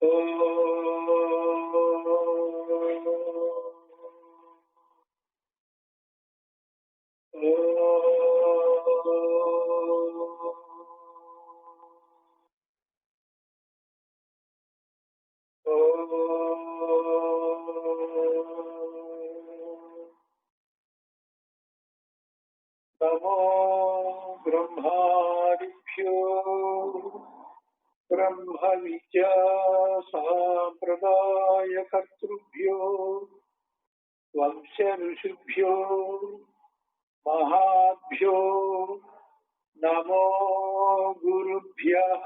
नमो ब्रह्मादिभ्यो ब्रह्म विद्या संप्रदायकर्तृभ्यो वंश ऋषिभ्यो महाभ्यो नमो गुरुभ्यः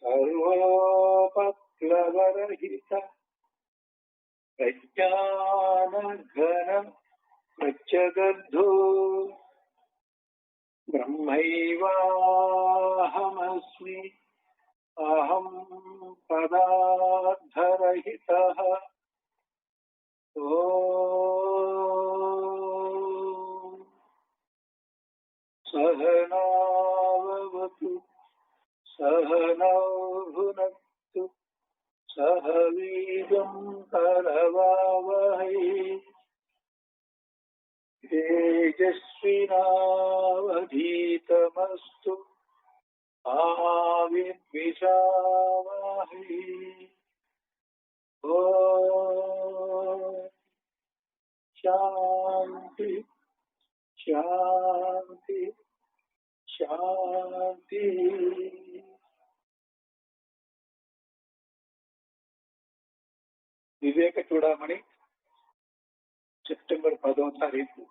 सर्वोपप्लवरहित प्रज्ञानघन प्रत्यगद्धो ब्रह्मैवाहमस्मि अहं पदार्थरहितः ॐ सहनावतु सहनौ भुनक्तु सह वीर्यं करवावहै तेजस्विनावधीतमस्तु मा विद्विषावहै। ॐ शान्ति शान्ति शान्ति। వివేక చూడమని సెప్టెంబర్ 10వ తారీఖు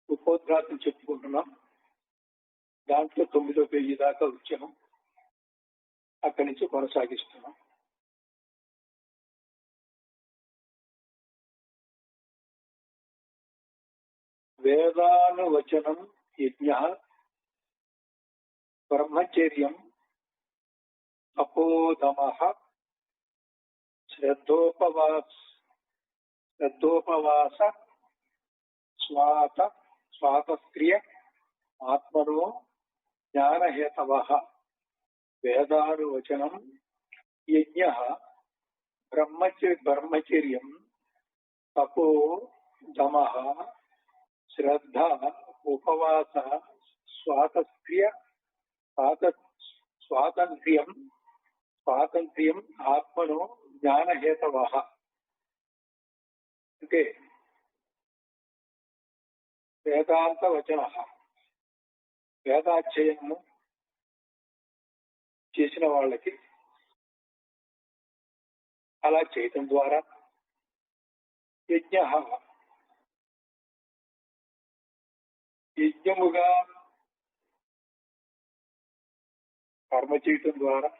ఉపోద్ఘాతం చెప్పుకుంటున్నాం. దాంట్లో 9వ పేజీ దాకా వచ్చాము. అక్కడి నుంచి కొనసాగిస్తున్నాం. వేదానువచనం యజ్ఞ బ్రహ్మచర్యం తపోదమః శ్రద్ధోపవాస స్వాతక్రియ ఆత్మనో జ్ఞానహేతవః. వేదానువచనం యజ్ఞ బ్రహ్మచర్యం తపో దమః శ్రద్ధ ఉపవాస స్వాతంత్ర్యం ఆత్మను జ్ఞానహేతవః. అంటే వేదాంత వచన వేదాధ్యయనము చేసిన వాళ్ళకి అలా చేయటం ద్వారా యజ్ఞముగా కర్మ చేయటం ద్వారా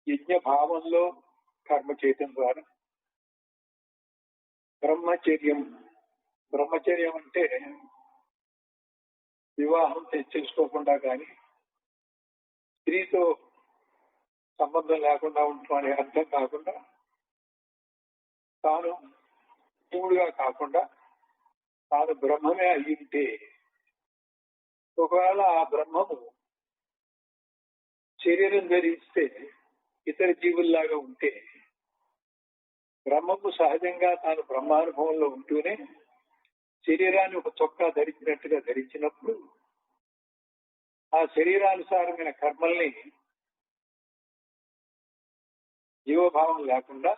యజ్ఞ భావంలో కర్మ చేయటం ద్వారా బ్రహ్మచర్యం అంటే వివాహం చేసుకోకుండా కానీ స్త్రీతో సంబంధం లేకుండా ఉండటం అనే అర్థం కాకుండా, తాను జీవుడుగా కాకుండా తాను బ్రహ్మమే అయ్యింటే, ఒకవేళ ఆ బ్రహ్మము శరీరం ధరిస్తే ఇతర జీవుల్లాగా ఉంటే, బ్రహ్మము సహజంగా తాను బ్రహ్మానుభవంలో ఉంటూనే శరీరాన్ని ఒక చొక్కా ధరించినట్టుగా ధరించినప్పుడు ఆ శరీరానుసారమైన కర్మల్ని జీవభావం లేకుండా,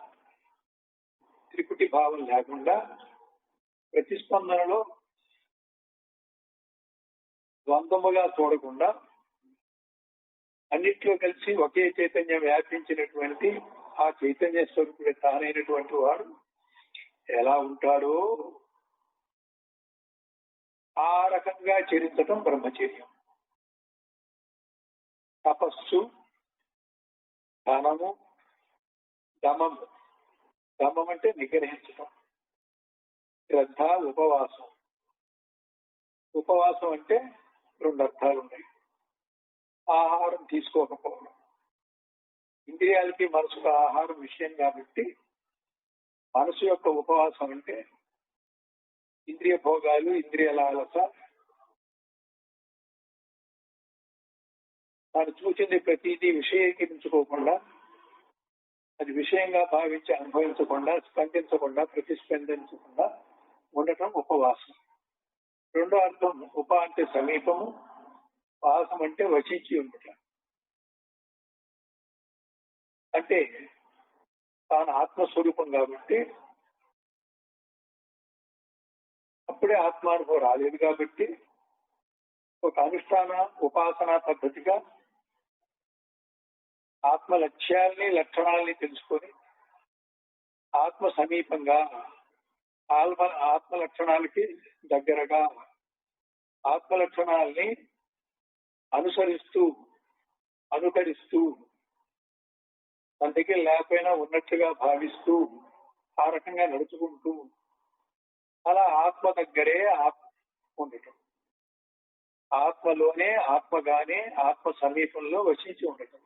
త్రిపుటి భావం లేకుండా, ప్రతిస్పందనలో ద్వంద్వముగా చూడకుండా అన్నిట్లో కలిసి ఒకే చైతన్యం వ్యాపించినటువంటి ఆ చైతన్య స్వరూపుడు తానైనటువంటి వాడు ఎలా ఉంటాడో ఆ రకంగా చరించటం బ్రహ్మచర్యం. తపస్సు, ధనము, దమము. దమం అంటే నిగ్రహించటం. శ్రద్ధ, ఉపవాసం. ఉపవాసం అంటే 2 అర్థాలు ఉన్నాయి. ఆహారం తీసుకోకపోవడం. ఇంద్రియాలకి మనసుకు ఆహారం విషయం కాబట్టి మనసు యొక్క ఉపవాసం అంటే ఇంద్రియ భోగాలు, ఇంద్రియ లాలస, తాను చూసింది ప్రతిదీ విషయీకరించుకోకుండా, అది విషయంగా భావించి అనుభవించకుండా, స్పందించకుండా, ప్రతిస్పందించకుండా ఉండటం ఉపవాసం. రెండో అర్థం ఉప అంటే సమీపము, వాసం అంటే వచించి ఉండటం. అంటే తాను ఆత్మస్వరూపం కాబట్టి, అప్పుడే ఆత్మానుభవం రాలేదు కాబట్టి, ఒక అనుష్ఠాన ఉపాసనా పద్ధతిగా ఆత్మ లక్ష్యాల్ని లక్షణాలని తెలుసుకొని ఆత్మ సమీపంగా, ఆత్మ లక్షణాలకి దగ్గరగా, ఆత్మ లక్షణాలని అనుసరిస్తూ అనుకరిస్తూ తన దగ్గర లేకపోయినా ఉన్నట్టుగా భావిస్తూ ఆ రకంగా నడుచుకుంటూ అలా ఆత్మ దగ్గరే ఉండటం, ఆత్మలోనే ఆత్మగానే ఆత్మ సమీపంలో వసించి ఉండటం.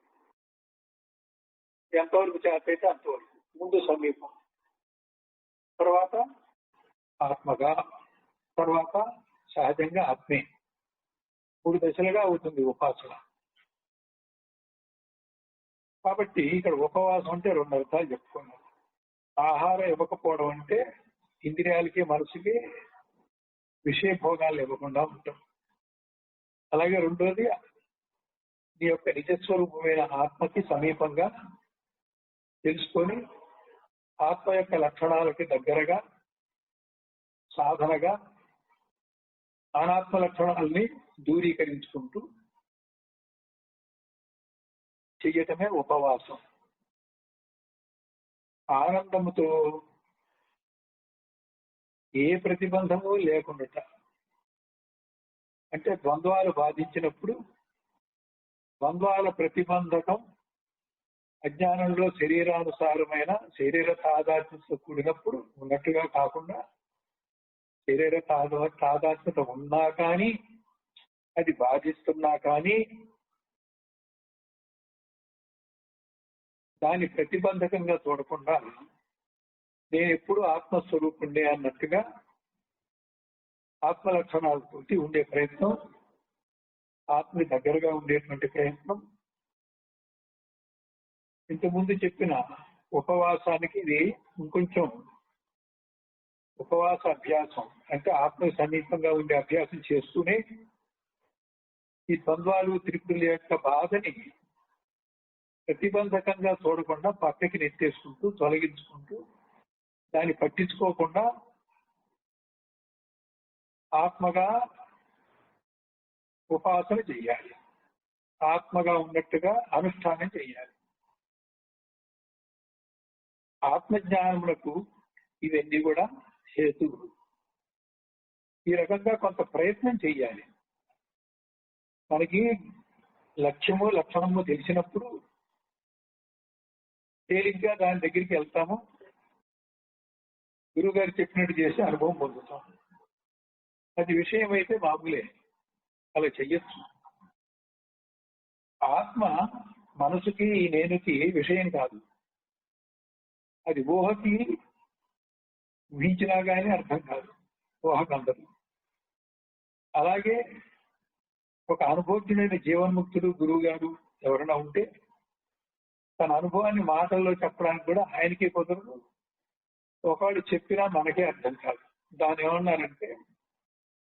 ఎంతవరకు చేతైతే అంతవరకు. ముందు సమీపం, తర్వాత ఆత్మగా, తర్వాత సహజంగా ఆత్మే. 3 దశలుగా అవుతుంది ఉపాసన. కాబట్టి ఇక్కడ ఉపవాసం అంటే 2 అర్థాలు చెప్పుకున్నాం. ఆహారం ఇవ్వకపోవడం అంటే ఇంద్రియాలకి మనసుకి విషయ భోగాలు ఇవ్వకుండా ఉంటాం. అలాగే రెండోది నీ యొక్క నిజస్వరూపమైన ఆత్మకి సమీపంగా తెలుసుకొని ఆత్మ యొక్క లక్షణాలకి దగ్గరగా సాధనగా అనాత్మ లక్షణాలని దూరీకరించుకుంటూ చెయ్యటమే ఉపవాసం. ఆనందముతో ఏ ప్రతిబంధము లేకుండా, అంటే ద్వంద్వాలు బాధించినప్పుడు ద్వంద్వాల ప్రతిబంధకం అజ్ఞానంలో శరీరానుసారమైన శరీర తాదాత్మ్యత కూడినప్పుడు ఉన్నట్టుగా కాకుండా, శరీర తాదాత్మ్యత ఉన్నా కానీ, అది బాధిస్తున్నా కానీ దాన్ని ప్రతిబంధకంగా చూడకుండా నేను ఎప్పుడు ఆత్మస్వరూపుండే అన్నట్టుగా ఆత్మ లక్షణాలతోటి ఉండే ప్రయత్నం, ఆత్మ దగ్గరగా ఉండేటువంటి ప్రయత్నం. ఇంతకుముందు చెప్పిన ఉపవాసానికి ఇది ఇంకొంచెం ఉపవాస అభ్యాసం, అంటే ఆత్మ సమీపంగా ఉండే అభ్యాసం చేస్తూనే ఈ ద్వంద్వాలు త్రిపుల యొక్క బాధని ప్రతిబంధకంగా చూడకుండా పక్కకి నెట్టేసుకుంటూ తొలగించుకుంటూ దాన్ని పట్టించుకోకుండా ఆత్మగా ఉపాసన చెయ్యాలి, ఆత్మగా ఉన్నట్టుగా అనుష్ఠానం చెయ్యాలి. ఆత్మజ్ఞానములకు ఇవన్నీ కూడా హేతువులు. ఈ రకంగా కొంత ప్రయత్నం చెయ్యాలి. మనకి లక్ష్యము లక్షణము తెలిసినప్పుడు తేలిగ్గా దాని దగ్గరికి వెళ్తాము, గురువు గారు చెప్పినట్టు చేసి అనుభవం పొందుతాం. అది విషయం అయితే మామూలే, అలా చెయ్యొచ్చు. ఆత్మ మనసుకి నేనుకి విషయం కాదు, అది ఊహకి ఊహించినా కానీ అర్థం కాదు, ఊహకు అందదు. అలాగే ఒక అనుభవజ్ఞుడైన జీవన్ముక్తుడు గురువు గారు ఎవరైనా ఉంటే తన అనుభవాన్ని మాటల్లో చెప్పడానికి కూడా ఆయనకే కుదరదు, ఒకళ్ళు చెప్పినా మనకే అర్థం కాదు. దాన్ని ఏమన్నారంటే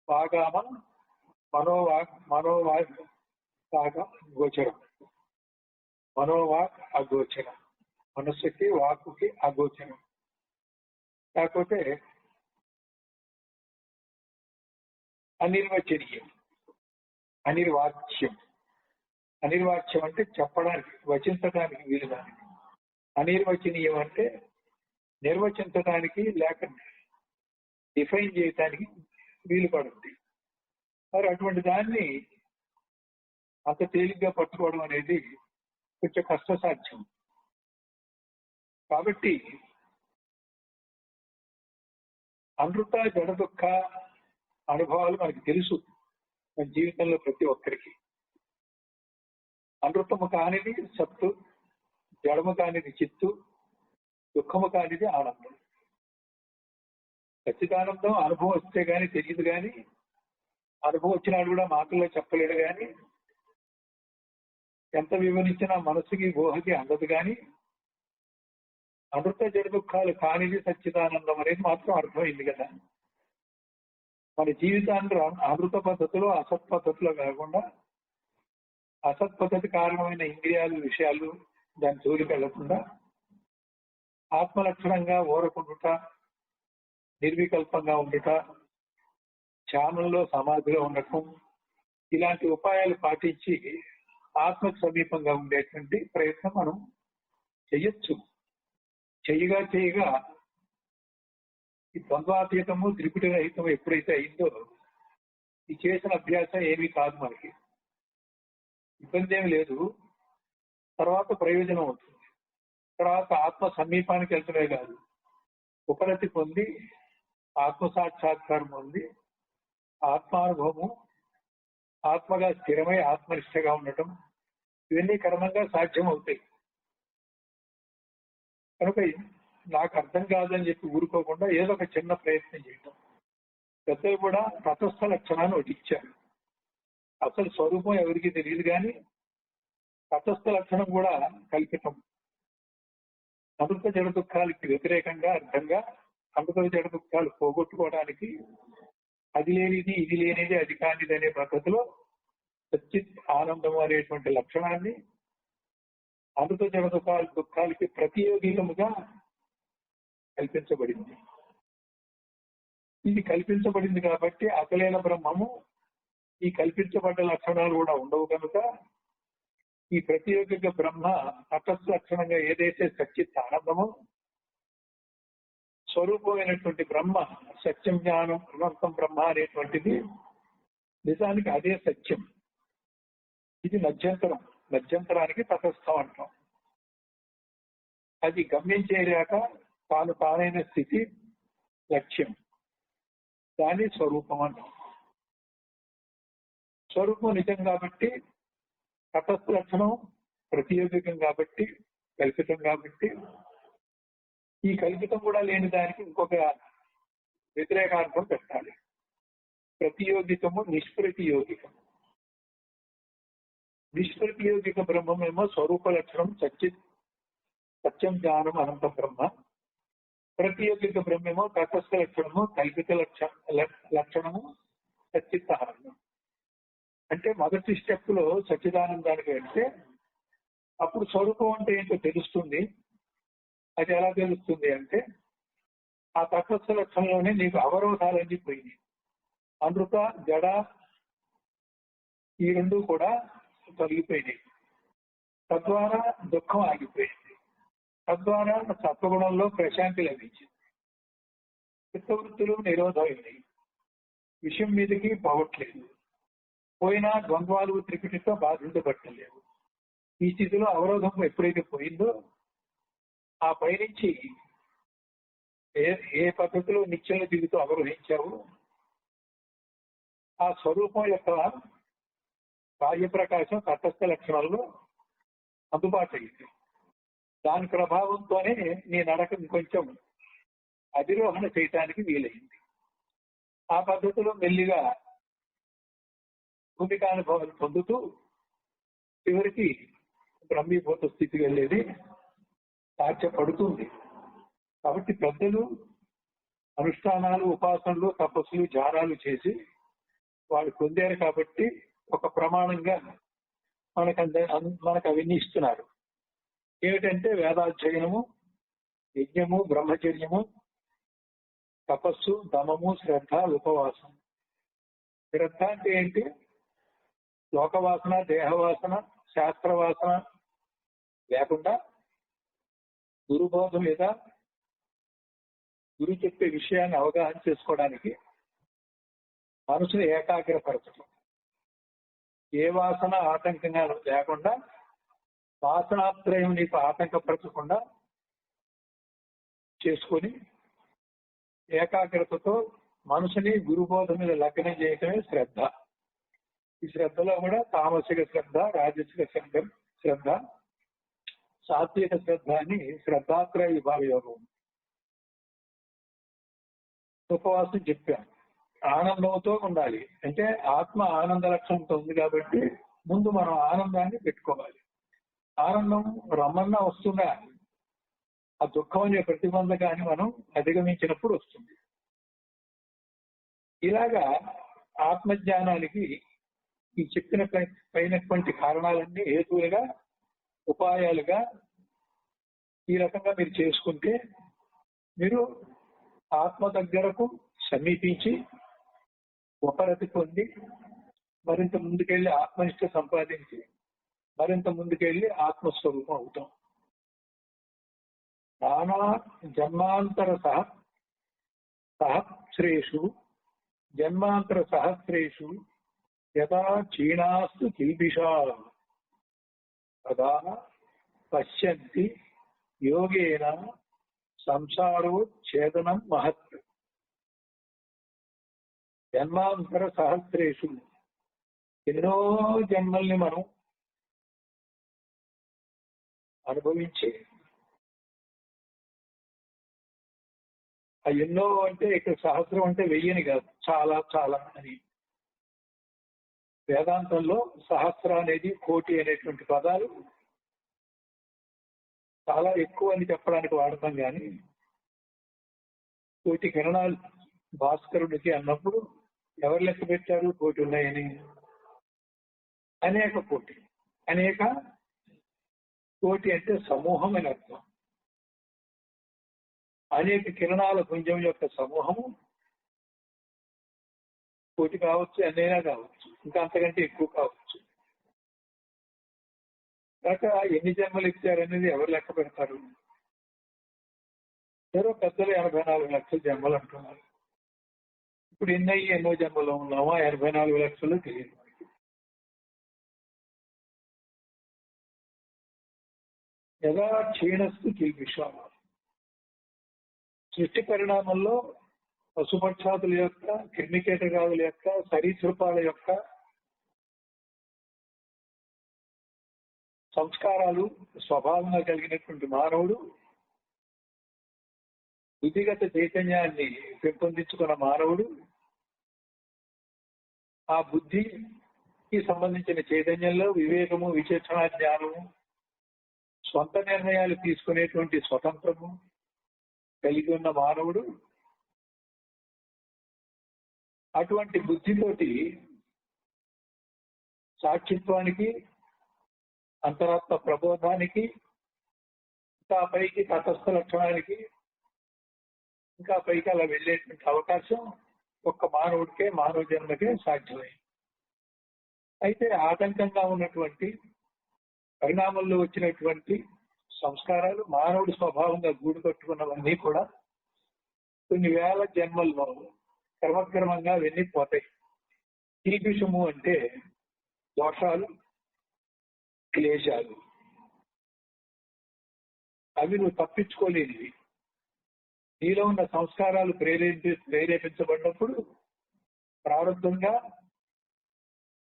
వాగామ మనోవాక్ అగోచరం, మనోవాక్ అగోచరం, మనస్సుకి వాక్కుకి అగోచరం. కాకపోతే అనిర్వచనీయం, అనిర్వాచ్యం. అనిర్వాచ్యం అంటే చెప్పడానికి వచించడానికి వీలు దానికి, అనిర్వచనీయం అంటే నిర్వచించడానికి లేక డిఫైన్ చేయడానికి వీలు పడుతుంది. మరి అటువంటి దాన్ని అంత తేలిగ్గా పట్టుకోవడం అనేది కొంచెం కష్టసాధ్యం. కాబట్టి అనృత జడ దుఃఖ అనుభవాలు మనకి తెలుసు మన జీవితంలో ప్రతి ఒక్కరికి. అనృతము కానిది సత్తు, జడము కానిది చిత్తు, దుఃఖము కానిది ఆనందం. సచ్చిదానందం అనుభవం వస్తే గాని తెలియదు, కానీ అనుభవం వచ్చినాడు కూడా మాటల్లో చెప్పలేడు. కానీ ఎంత వివరించినా మనసుకి ఊహకి అందదు కానీ అమృత జడ దుఃఖాలు కానిది సచ్చిదానందం అనేది మాత్రం అర్థమైంది కదా. మన జీవితాన్ని అమృత పద్ధతిలో అసత్ పద్ధతిలో కాకుండా అసత్ పద్ధతి కారణమైన ఇంద్రియాలు విషయాలు దాని జోలికి వెళ్లకుండా ఆత్మలక్షణంగా ఊరకుండుట, నిర్వికల్పంగా ఉండుట, ధ్యానంలో సమాధిలో ఉండటం, ఇలాంటి ఉపాయాలు పాటించి ఆత్మకు సమీపంగా ఉండేటువంటి ప్రయత్నం మనం చెయ్యొచ్చు. చేయగా ఈ ద్వంద్వాతీతము త్రిపుటి రహితము ఎప్పుడైతే అయిందో ఈ చేసిన అభ్యాసం ఏమీ కాదు, మనకి ఇబ్బంది ఏమి లేదు. తర్వాత ప్రయోజనం అవుతుంది. తర్వాత ఆత్మ సమీపానికి వెళ్తమే కాదు, ఉపరతి పొంది ఆత్మ సాక్షాత్కారం పొంది ఆత్మానుభవము, ఆత్మగా స్థిరమై ఆత్మనిష్టగా ఉండటం, ఇవన్నీ క్రమంగా సాధ్యం అవుతాయి. కనుక నాకు అర్థం కాదని చెప్పి ఊరుకోకుండా ఏదో ఒక చిన్న ప్రయత్నం చేయటం. పెద్దలు కూడా తటస్థ లక్షణాన్ని ఒకటి ఇచ్చారు. అసలు స్వరూపం ఎవరికి తెలియదు కానీ తటస్థ లక్షణం కూడా కల్పితం. అమృత జడ దుఃఖాలకి వ్యతిరేకంగా అర్థంగా అమృత జడ దుఃఖాలు పోగొట్టుకోవడానికి అది లేనిది ఇది లేనిది అది కానిది అనే పద్ధతిలో సచ్చిత్ ఆనందం అనేటువంటి లక్షణాన్ని అమృత జడ దుఃఖాలకి ప్రతియోగికముగా కల్పించబడింది. ఇది కల్పించబడింది కాబట్టి అసలైన బ్రహ్మము ఈ కల్పించబడ్డ లక్షణాలు కూడా ఉండవు కనుక ఈ ప్రతియోగిక బ్రహ్మ తటస్థ లక్షణంగా ఏదైతే సచ్చిత్ ఆనందమో, స్వరూపమైనటువంటి బ్రహ్మ సత్యం జ్ఞానం అనంతం బ్రహ్మ అనేటువంటిది నిజానికి అదే సత్యం. ఇది మధ్యంతరం, మధ్యంతరానికి తటస్థం అంటాం. అది గమ్యం చేరాక తానైన స్థితి లక్ష్యం, దాని స్వరూపం అంటాం. స్వరూపం నిజం కాబట్టి, తటస్థ లక్షణం ప్రతియోగికం కాబట్టి, కల్పితం కాబట్టి, ఈ కల్పితం కూడా లేని దానికి ఇంకొక వ్యతిరేకార్థం పెట్టాలి. ప్రతియోగికము నిష్ప్రతియోగికం. నిష్ప్రతియోగిక బ్రహ్మమేమో స్వరూప లక్షణం సత్యం జ్ఞానం అనంత బ్రహ్మ. ప్రతియోగిక బ్రహ్మేమో తటస్థ లక్షణము కల్పిత లక్షణము సచ్చిత్ ఆనందం. అంటే మొదటి స్టెప్ లో సచ్చిదానందానికి వెళ్తే అప్పుడు స్వరూపం అంటే ఏంటో తెలుస్తుంది. అది ఎలా తెలుస్తుంది అంటే ఆ తటస్థ లక్షణంలోనే నీకు అవరోధాలన్నీ పోయినాయి. అమృత జడ ఈ రెండు కూడా తొలగిపోయినాయి. తద్వారా దుఃఖం ఆగిపోయింది. తద్వారా సత్వగుణంలో ప్రశాంతి లభించింది. చిత్తవృత్తులు నిరోధమైనవి. విషయం మీదకి పోవట్లేదు. పోయినా ద్వంద్వాలు త్రిపిటితో బాధించబట్టలేదు. ఈ స్థితిలో అవరోధం ఎప్పుడైతే పోయిందో ఆ పైనుంచి ఏ పద్ధతిలో నిత్యంలో దిగుతూ అవరోహించావు ఆ స్వరూపం యొక్క కార్యప్రకాశం తటస్థ లక్షణాల్లో అందుబాటు అయింది. దాని ప్రభావంతోనే నీ నడక ఇంకొంచెం అధిరోహణ చేయటానికి వీలైంది. ఆ పద్ధతిలో మెల్లిగా భూమికానుభవాలు పొందుతూ చివరికి బ్రహ్మీభూత స్థితికి వెళ్ళేది సాధ్యపడుతుంది. కాబట్టి పెద్దలు అనుష్ఠానాలు, ఉపాసనలు, తపస్సులు, ధ్యానాలు చేసి వాళ్ళు పొందారు కాబట్టి ఒక ప్రమాణంగా మనకు అవన్నీ ఇస్తున్నారు. ఏమిటంటే వేదాధ్యయనము, యజ్ఞము, బ్రహ్మచర్యము, తపస్సు, దమము, శ్రద్ధ, ఉపవాసం. శ్రద్ధ అంటే ఏంటి? లోకవాసన, దేహవాసన, శాస్త్రవాసన లేకుండా గురుబోధ మీద గురు చెప్పే విషయాన్ని అవగాహన చేసుకోవడానికి మనసును ఏకాగ్రపరచడం. ఏ వాసన ఆటంకంగా లేకుండా, వాసనాత్రయం నీకు ఆటంకపరచకుండా చేసుకొని ఏకాగ్రతతో మనసుని గురుబోధ మీద లగ్నం చేయటమే శ్రద్ధ. ఈ శ్రద్ధలో కూడా తామసిక శ్రద్ధ, రాజసిక శ్రద్ధ, సాత్విక శ్రద్ధ అని శ్రద్ధాత్రయ విభాగ యోగం. ఉపవాసం చెప్పాను. ఆనందంతో ఉండాలి అంటే ఆత్మ ఆనంద లక్షణంతో ఉంది కాబట్టి ముందు మనం ఆనందాన్ని పెట్టుకోవాలి. ఆనందం రమ్మన్నా వస్తుందా? ఆ దుఃఖం అనే ప్రతిబంధకాన్ని మనం అధిగమించినప్పుడు వస్తుంది. ఇలాగా ఆత్మజ్ఞానానికి ఈ చెప్పిన పైనటువంటి కారణాలన్నీ హేతువులుగా, ఉపాయాలుగా ఈ రకంగా మీరు చేసుకుంటే మీరు ఆత్మ దగ్గరకు సమీపించి ఉపరతి పొంది మరింత ముందుకెళ్లి ఆత్మనిష్ట సంపాదించి మరింత ముందుకెళ్లి ఆత్మస్వరూపం అవుతాం. నానా జన్మాంతర సహస్రేషు జన్మాంతర సహస్రేషు యథా క్షీణాస్తు కిల్బిషా తదా పశ్యంతి యోగేన సంసారోచ్ఛేదనం మహత్. జన్మాంతర సహస్రేషు ఎన్నో జన్మల్ని మనం అనుభవించి, ఆ ఎన్నో అంటే ఇక్కడ సహస్రం అంటే వెయ్యని కాదు, చాలా చాలా అని. వేదాంతంలో సహస్ర అనేది, కోటి అనేటువంటి పదాలు చాలా ఎక్కువ అని చెప్పడానికి వాడతాం కానీ కోటి కిరణాలు భాస్కరుడికి అన్నప్పుడు ఎవరు లెక్క పెట్టారు కోటి ఉన్నాయని? అనేక కోటి, అనేక కోటి అంటే సమూహం అని అర్థం. అనేక కిరణాల పుంజం యొక్క సమూహము కోటి కావచ్చు, ఎన్నైనా కావచ్చు, ఇంకా అంతకంటే ఎక్కువ కావచ్చు. కాక ఎన్ని జన్మలు ఇచ్చారనేది ఎవరు లెక్క పెడతారు? ఎవరో పెద్దలు 84 లక్షల జన్మలు అంటున్నారు. ఇప్పుడు ఎన్నో జన్మలో ఉన్నామో 84 లక్షలు తెలియదు. ఎలా క్షీణస్తు కిల్బిషం. సృష్టి పరిణామంలో పశుపక్షాదుల యొక్క, క్రిమికీటకాదుల యొక్క, సరీసృపాల యొక్క సంస్కారాలు స్వభావంగా కలిగినటువంటి మానవుడు బుద్ధిగత చైతన్యాన్ని పెంపొందించుకున్న మానవుడు ఆ బుద్ధికి సంబంధించిన చైతన్యంలో వివేకము, విచక్షణ జ్ఞానము, స్వంత నిర్ణయాలు తీసుకునేటువంటి స్వతంత్రము కలిగి ఉన్న మానవుడు అటువంటి బుద్ధితోటి సాక్షిత్వానికి, అంతరాత్మ ప్రబోధానికి, ఇంకా పైకి తటస్థ లక్షణానికి, ఇంకా పైకి అలా వెళ్ళేటువంటి అవకాశం ఒక్క మానవుడికే, మానవ జన్మకే సాధ్యమైంది. అయితే ఆటంకంగా ఉన్నటువంటి పరిణామంలో వచ్చినటువంటి సంస్కారాలు, మానవుడి స్వభావంగా గూడు కట్టుకున్నవన్నీ కూడా కొన్ని వేల జన్మల్లో క్రమక్రమంగా అవన్నీ పోతాయి. కీపిషము అంటే దోషాలు, క్లేశాలు. అవి నువ్వు తప్పించుకోలేనివి. నీలో ఉన్న సంస్కారాలు ప్రేరేపించబడినప్పుడు ప్రారంభంగా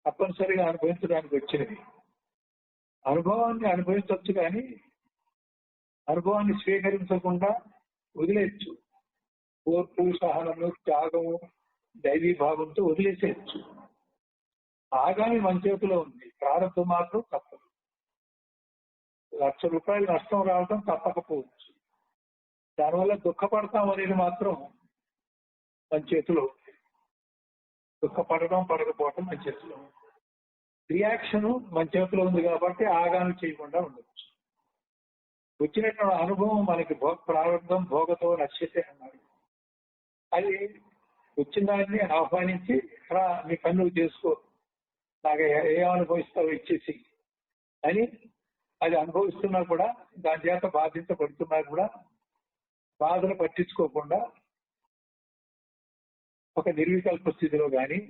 తప్పనిసరిగా అనుభవించడానికి వచ్చినవి. అనుభవాన్ని అనుభవించవచ్చు కానీ అనుభవాన్ని స్వీకరించకుండా వదిలేయచ్చు. ఓర్పు, సహనము, త్యాగము, దైవీ భావంతో వదిలేసేయచ్చు. ఆగామి మన చేతిలో ఉంది, ప్రారంభం మాత్రం తప్పదు. ₹1,00,000 నష్టం రావడం తప్పకపోవచ్చు, దానివల్ల దుఃఖపడతాం అనేది మాత్రం మన చేతిలో ఉంది. దుఃఖపడడం, పడకపోవడం మన చేతిలో ఉంది. రియాక్షన్ మన చేతిలో ఉంది కాబట్టి ఆగామి చేయకుండా ఉండొచ్చు. వచ్చినటువంటి అనుభవం మనకి ప్రారంభం భోగతో నశ్యతే అన్నారు. అది వచ్చిన దాన్ని ఆహ్వానించి నీ పనులు చేసుకో, నాకు ఏ అనుభవిస్తావో ఇచ్చేసి అని అది అనుభవిస్తున్నా కూడా, దాని చేత బాధించబడుతున్నా కూడా బాధను పట్టించుకోకుండా ఒక నిర్వికల్ప స్థితిలో కానీ,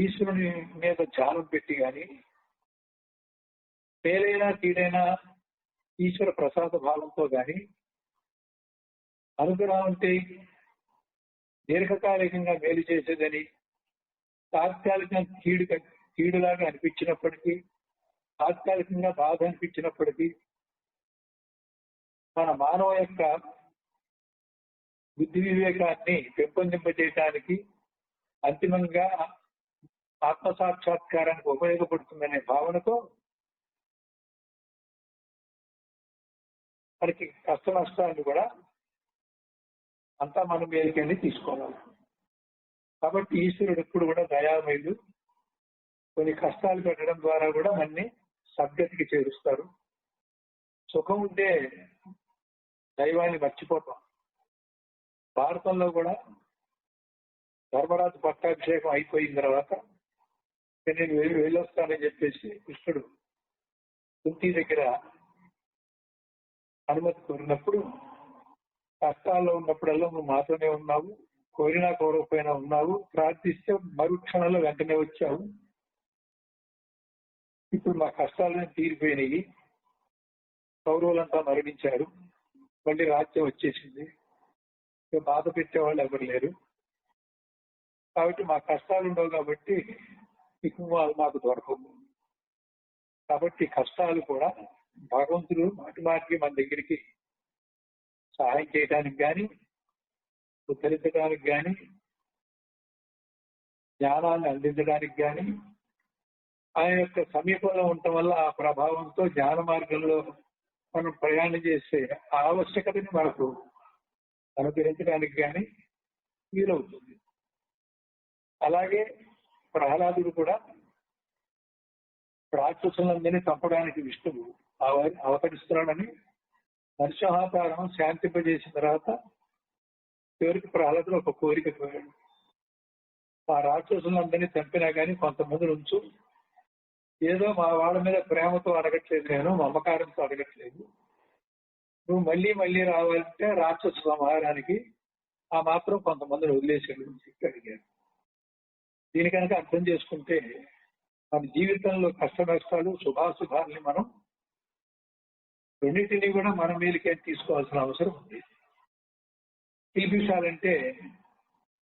ఈశ్వరుని మీద ధ్యానం పెట్టి కానీ, మేలైనా కీడైనా ఈశ్వర ప్రసాద భావంతో కానీ, అనుగ్రహం అంటే దీర్ఘకాలికంగా మేలు చేసేదని, తాత్కాలికంగా కీడులాగా అనిపించినప్పటికీ, తాత్కాలికంగా బాధ అనిపించినప్పటికీ, మన మానవ యొక్క బుద్ధి వివేకాన్ని పెంపొందింపజేయటానికి, అంతిమంగా ఆత్మ సాక్షాత్కారానికి ఉపయోగపడుతుందనే భావనతో మనకి కష్ట నష్టాన్ని కూడా అంతా మనం మేలుకెళ్ళి తీసుకోవాలి. కాబట్టి ఈశ్వరుడు ఎప్పుడు కూడా దయామయుడు. కొన్ని కష్టాలు పెట్టడం ద్వారా కూడా మనని సద్గతికి చేరుస్తారు. సుఖం ఉంటే దైవాన్ని మర్చిపోతాం. భారతంలో కూడా ధర్మరాజు పట్టాభిషేకం అయిపోయిన తర్వాత నేను వెళ్ళొస్తానని చెప్పేసి కృష్ణుడు కుంతి దగ్గర అనుమతి కోరినప్పుడు, కష్టాల్లో ఉన్నప్పుడల్లా నువ్వు మాతోనే ఉన్నావు, కోరినా కోరకపోయినా ఉన్నావు, ప్రార్థిస్తే మరుక్షణంలో వెంటనే వచ్చావు, ఇప్పుడు మా కష్టాలను తీరిపోయినాయి, కౌరవులంతా మరణించారు, మళ్ళీ రాజ్యం వచ్చేసింది, బాధ పెట్టేవాళ్ళు ఎవరు లేరు, కాబట్టి మా కష్టాలు ఉండవు, కాబట్టి మీకు మాకు దొరకవు. కాబట్టి కష్టాలు కూడా భగవంతుడు మాటి మాటికి మన దగ్గరికి సహాయం చేయడానికి కానీ, ఉద్ధరించడానికి కానీ, జ్ఞానాన్ని అందించడానికి కానీ, ఆయన యొక్క సమీపంలో ఉండటం వల్ల ఆ ప్రభావంతో జ్ఞాన మార్గంలో మనం ప్రయాణం చేసే ఆవశ్యకతని మనకు అనుగ్రహించడానికి కానీ వీలవుతుంది. అలాగే ప్రహ్లాదుడు కూడా రాక్షసులందరినీ చంపడానికి విష్ణువు అవతరిస్తున్నాడని నరసింహావతారం శాంతింపజేసిన తర్వాత చివరికి ప్రహ్లాదుడు ఒక కోరిక కోరాడు. ఆ రాక్షసులందరినీ చంపినా కానీ కొంతమంది నుంచు, ఏదో మా వాళ్ళ మీద ప్రేమతో అడగట్లేదు, నేను మమకారంతో అడగట్లేదు, నువ్వు మళ్ళీ మళ్ళీ రావాలంటే రాక్షస సంహారానికి ఆ మాత్రం కొంతమందిని వదిలేసాడు చెప్పి అడిగాడు. దీని కనుక అర్థం చేసుకుంటే మన జీవితంలో కష్ట నష్టాలు శుభాశుభాల్ని మనం రెండింటినీ కూడా మన మేలుకే తీసుకోవాల్సిన అవసరం ఉంది. పిలిపించాలంటే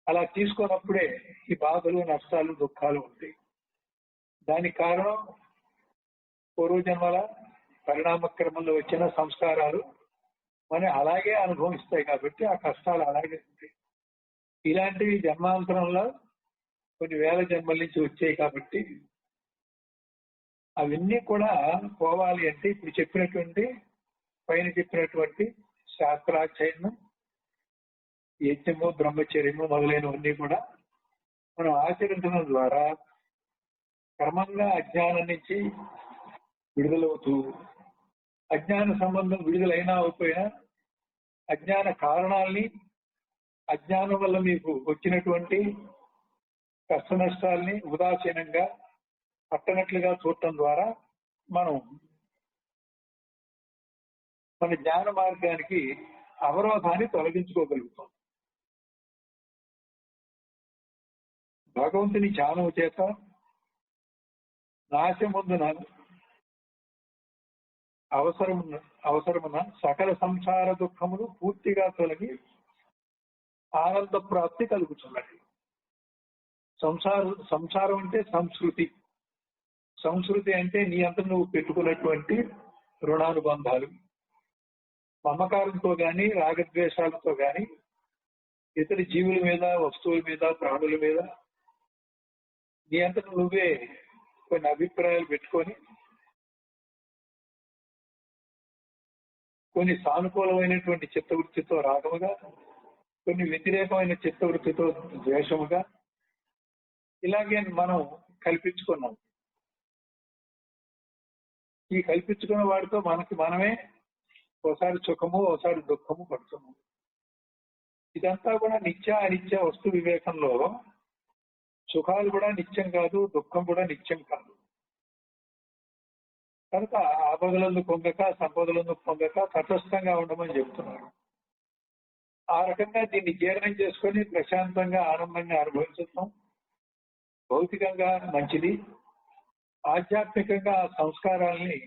అలా తీసుకున్నప్పుడే ఈ బాధలు నష్టాలు దుఃఖాలు ఉంటాయి. దానికి కారణం పూర్వజన్మల పరిణామ క్రమంలో వచ్చిన సంస్కారాలు మనం అలాగే అనుభవిస్తాయి కాబట్టి ఆ కష్టాలు అలాగే ఉంటాయి. ఇలాంటివి జన్మాంతరంలో కొన్ని వేల జన్మల నుంచి వచ్చాయి కాబట్టి అవన్నీ కూడా పోవాలి అంటే ఇప్పుడు చెప్పినటువంటి పైన చెప్పినటువంటి శాస్త్రాధ్యయనం, యజ్ఞము, బ్రహ్మచర్యము మొదలైనవన్నీ కూడా మనం ఆచరించడం ద్వారా క్రమంగా అజ్ఞానం నుంచి విడుదలవుతూ, అజ్ఞాన సంబంధం విడుదలైనా అయిపోయినా అజ్ఞాన కారణాలని, అజ్ఞానం వల్ల మీకు వచ్చినటువంటి కష్ట నష్టాలని ఉదాసీనంగా పట్టనట్లుగా చూడటం ద్వారా మనం మన జ్ఞాన మార్గానికి అవరోధాన్ని తొలగించుకోగలుగుతాం. భగవంతుని ధ్యానం చేత నాశముందున అవసరమున సకల సంసార దుఃఖములు పూర్తిగా తొలగి ఆనంద ప్రాప్తి కలుగుతున్నది. సంసారం అంటే సంస్కృతి. సంస్కృతి అంటే నీ అంత నువ్వు పెట్టుకున్నటువంటి రుణానుబంధాలు, మమకారంతో గాని రాగద్వేషాలతో గాని ఇతర జీవుల మీద, వస్తువుల మీద, ప్రాణుల మీద నీ అంతట నువ్వే కొన్ని అభిప్రాయాలు పెట్టుకొని కొన్ని సానుకూలమైనటువంటి చిత్తవృత్తితో రాగముగా, కొన్ని వ్యతిరేకమైన చిత్తవృత్తితో ద్వేషముగా ఇలాగే మనం కల్పించుకున్నాం. ఈ కల్పించుకున్న వాడితో మనమే ఒకసారి సుఖము, ఒకసారి దుఃఖము పడుతున్నాం. ఇదంతా కూడా నిత్య అనిత్య వస్తు వివేకంలో సుఖాలు కూడా నిత్యం కాదు, దుఃఖం కూడా నిత్యం కాదు. కనుక ఆపదలను పొందక, సంపదలను పొందక తటస్థంగా ఉండమని చెప్తున్నాడు. ఆ రకంగా దీన్ని జీర్ణం చేసుకొని ప్రశాంతంగా ఆనందంగా అనుభవించడం భౌతికంగా మంచిది. ఆధ్యాత్మికంగా సంస్కారాల్ని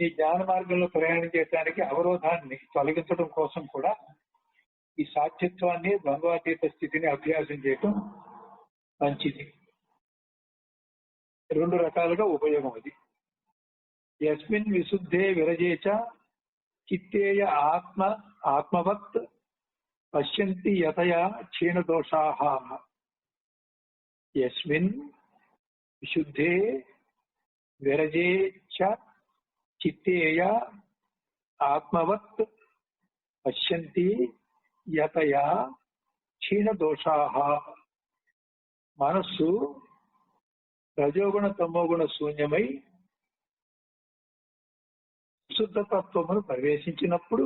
ఈ జ్ఞాన మార్గంలో ప్రయాణం చేయడానికి అవరోధాన్ని తొలగించడం కోసం కూడా ఈ సాధ్యత్వాన్ని, ద్వంద్వాతీత స్థితిని అభ్యాసం చేయటం మంచిది. రెండు రకాలుగా ఉపయోగం అది. యస్మిన్ విశుద్ధే విరజేచ చిత్తేయ ఆత్మవత్ పశ్యంతి యతయా క్షీణదోషాః. యస్మిన్ విశుద్ధే విరజేచ చిత్తేయ ఆత్మవత్ పశ్యంతి యతయా క్షీణ దోషాః. మనస్సు రజోగుణ తమోగుణ శూన్యమై శుద్ధతత్వమును ప్రవేశించినప్పుడు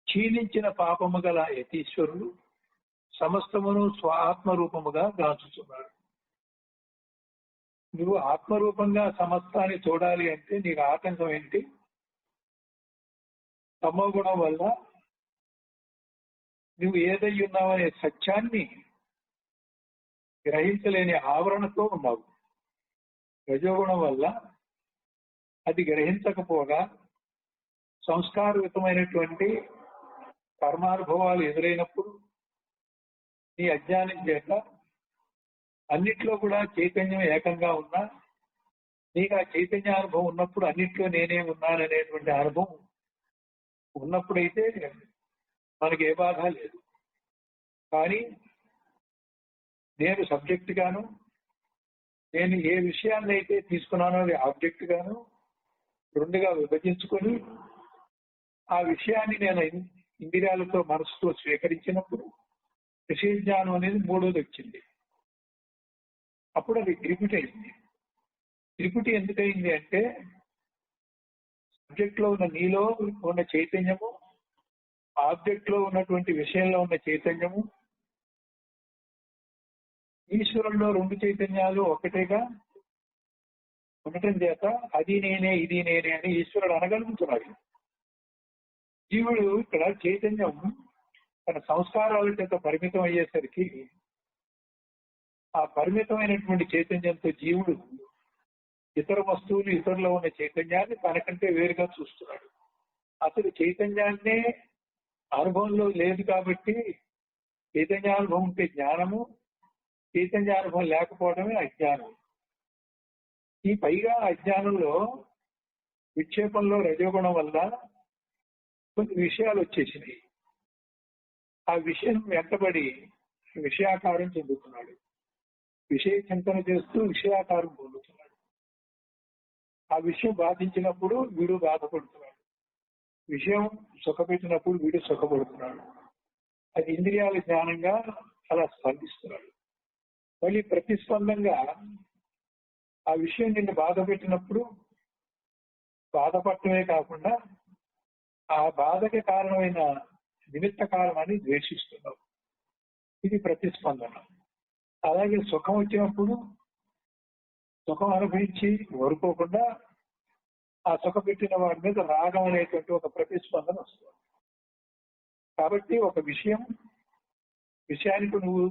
క్షీణించిన పాపము గల యతీశ్వరుడు సమస్తమును స్వాత్మరూపముగా గాంచుతున్నాడు. నువ్వు ఆత్మరూపంగా సమస్తాన్ని చూడాలి అంటే నీకు ఆటంకం ఏంటి? తమోగుణం వల్ల నువ్వు ఏదై ఉన్నావనే సత్యాన్ని గ్రహించలేని ఆవరణతో ఉన్నావు. రజోగుణం వల్ల అది గ్రహించకపోగా సంస్కారయుతమైనటువంటి కర్మానుభవాలు ఎదురైనప్పుడు నీ అజ్ఞానం చేత అన్నిట్లో కూడా చైతన్యం ఏకంగా ఉన్నా నీకు ఆ చైతన్యానుభవం ఉన్నప్పుడు అన్నిట్లో నేనే ఉన్నాననేటువంటి అనుభవం ఉన్నప్పుడైతే మనకి ఏ బాధ లేదు. కానీ నేను సబ్జెక్ట్ గాను, నేను ఏ విషయాన్ని అయితే తీసుకున్నానో అది ఆబ్జెక్ట్ గాను రెండుగా విభజించుకొని ఆ విషయాన్ని నేను ఇంద్రియాలతో మనసుతో స్వీకరించినప్పుడు విషయ జ్ఞానం అనేది మూడోది వచ్చింది. అప్పుడు అది త్రిపుటి అయింది. త్రిపుటి ఎందుకయింది అంటే సబ్జెక్ట్ లో ఉన్న నీలో ఉన్న చైతన్యము, ఆబ్జెక్ట్ లో ఉన్నటువంటి విషయంలో ఉన్న చైతన్యము, ఈశ్వరుల్లో రెండు చైతన్యాలు ఒకటేగా ఉండటం చేత అది నేనే ఇది నేనే అని ఈశ్వరుడు అనగలుగుతున్నాడు. జీవుడు ఇక్కడ చైతన్యం తన సంస్కారాల చేత పరిమితం అయ్యేసరికి ఆ పరిమితమైనటువంటి చైతన్యంతో జీవుడు ఇతర వస్తువులు ఇతరులో ఉన్న చైతన్యాన్ని తనకంటే వేరుగా చూస్తున్నాడు. అసలు చైతన్యాన్నే అనుభవంలో లేదు కాబట్టి చైతన్యానుభవం ఉంటే జ్ఞానము, చైతన్యానుభవం లేకపోవడమే అజ్ఞానం. ఈ పైగా అజ్ఞానంలో విక్షేపంలో రజోగుణం వల్ల కొన్ని విషయాలు వచ్చేసినాయి. ఆ విషయం వెంటబడి విషయాకారం చెందుతున్నాడు. విషయ చింతన చేస్తూ విషయాకారం పొందుతున్నాడు. ఆ విషయం బాధించినప్పుడు వీడు బాధపడుతున్నాడు. విషయం సుఖపెట్టినప్పుడు వీడు సుఖపడుతున్నాడు. అది ఇంద్రియాల జ్ఞానంగా అలా స్పందిస్తున్నాడు. మళ్ళీ ప్రతిస్పందంగా ఆ విషయం నిన్ను బాధ పెట్టినప్పుడు బాధపడటమే కాకుండా ఆ బాధకి కారణమైన నిమిత్త కారణాన్ని ద్వేషిస్తున్నావు. ఇది ప్రతిస్పందన. అలాగే సుఖం వచ్చినప్పుడు సుఖం అనుభవించి ఊరుకోకుండా ఆ సుఖ పెట్టిన వాడి మీద రాగం అనేటువంటి ఒక ప్రతిస్పందన వస్తుంది. కాబట్టి ఒక విషయానికి నువ్వు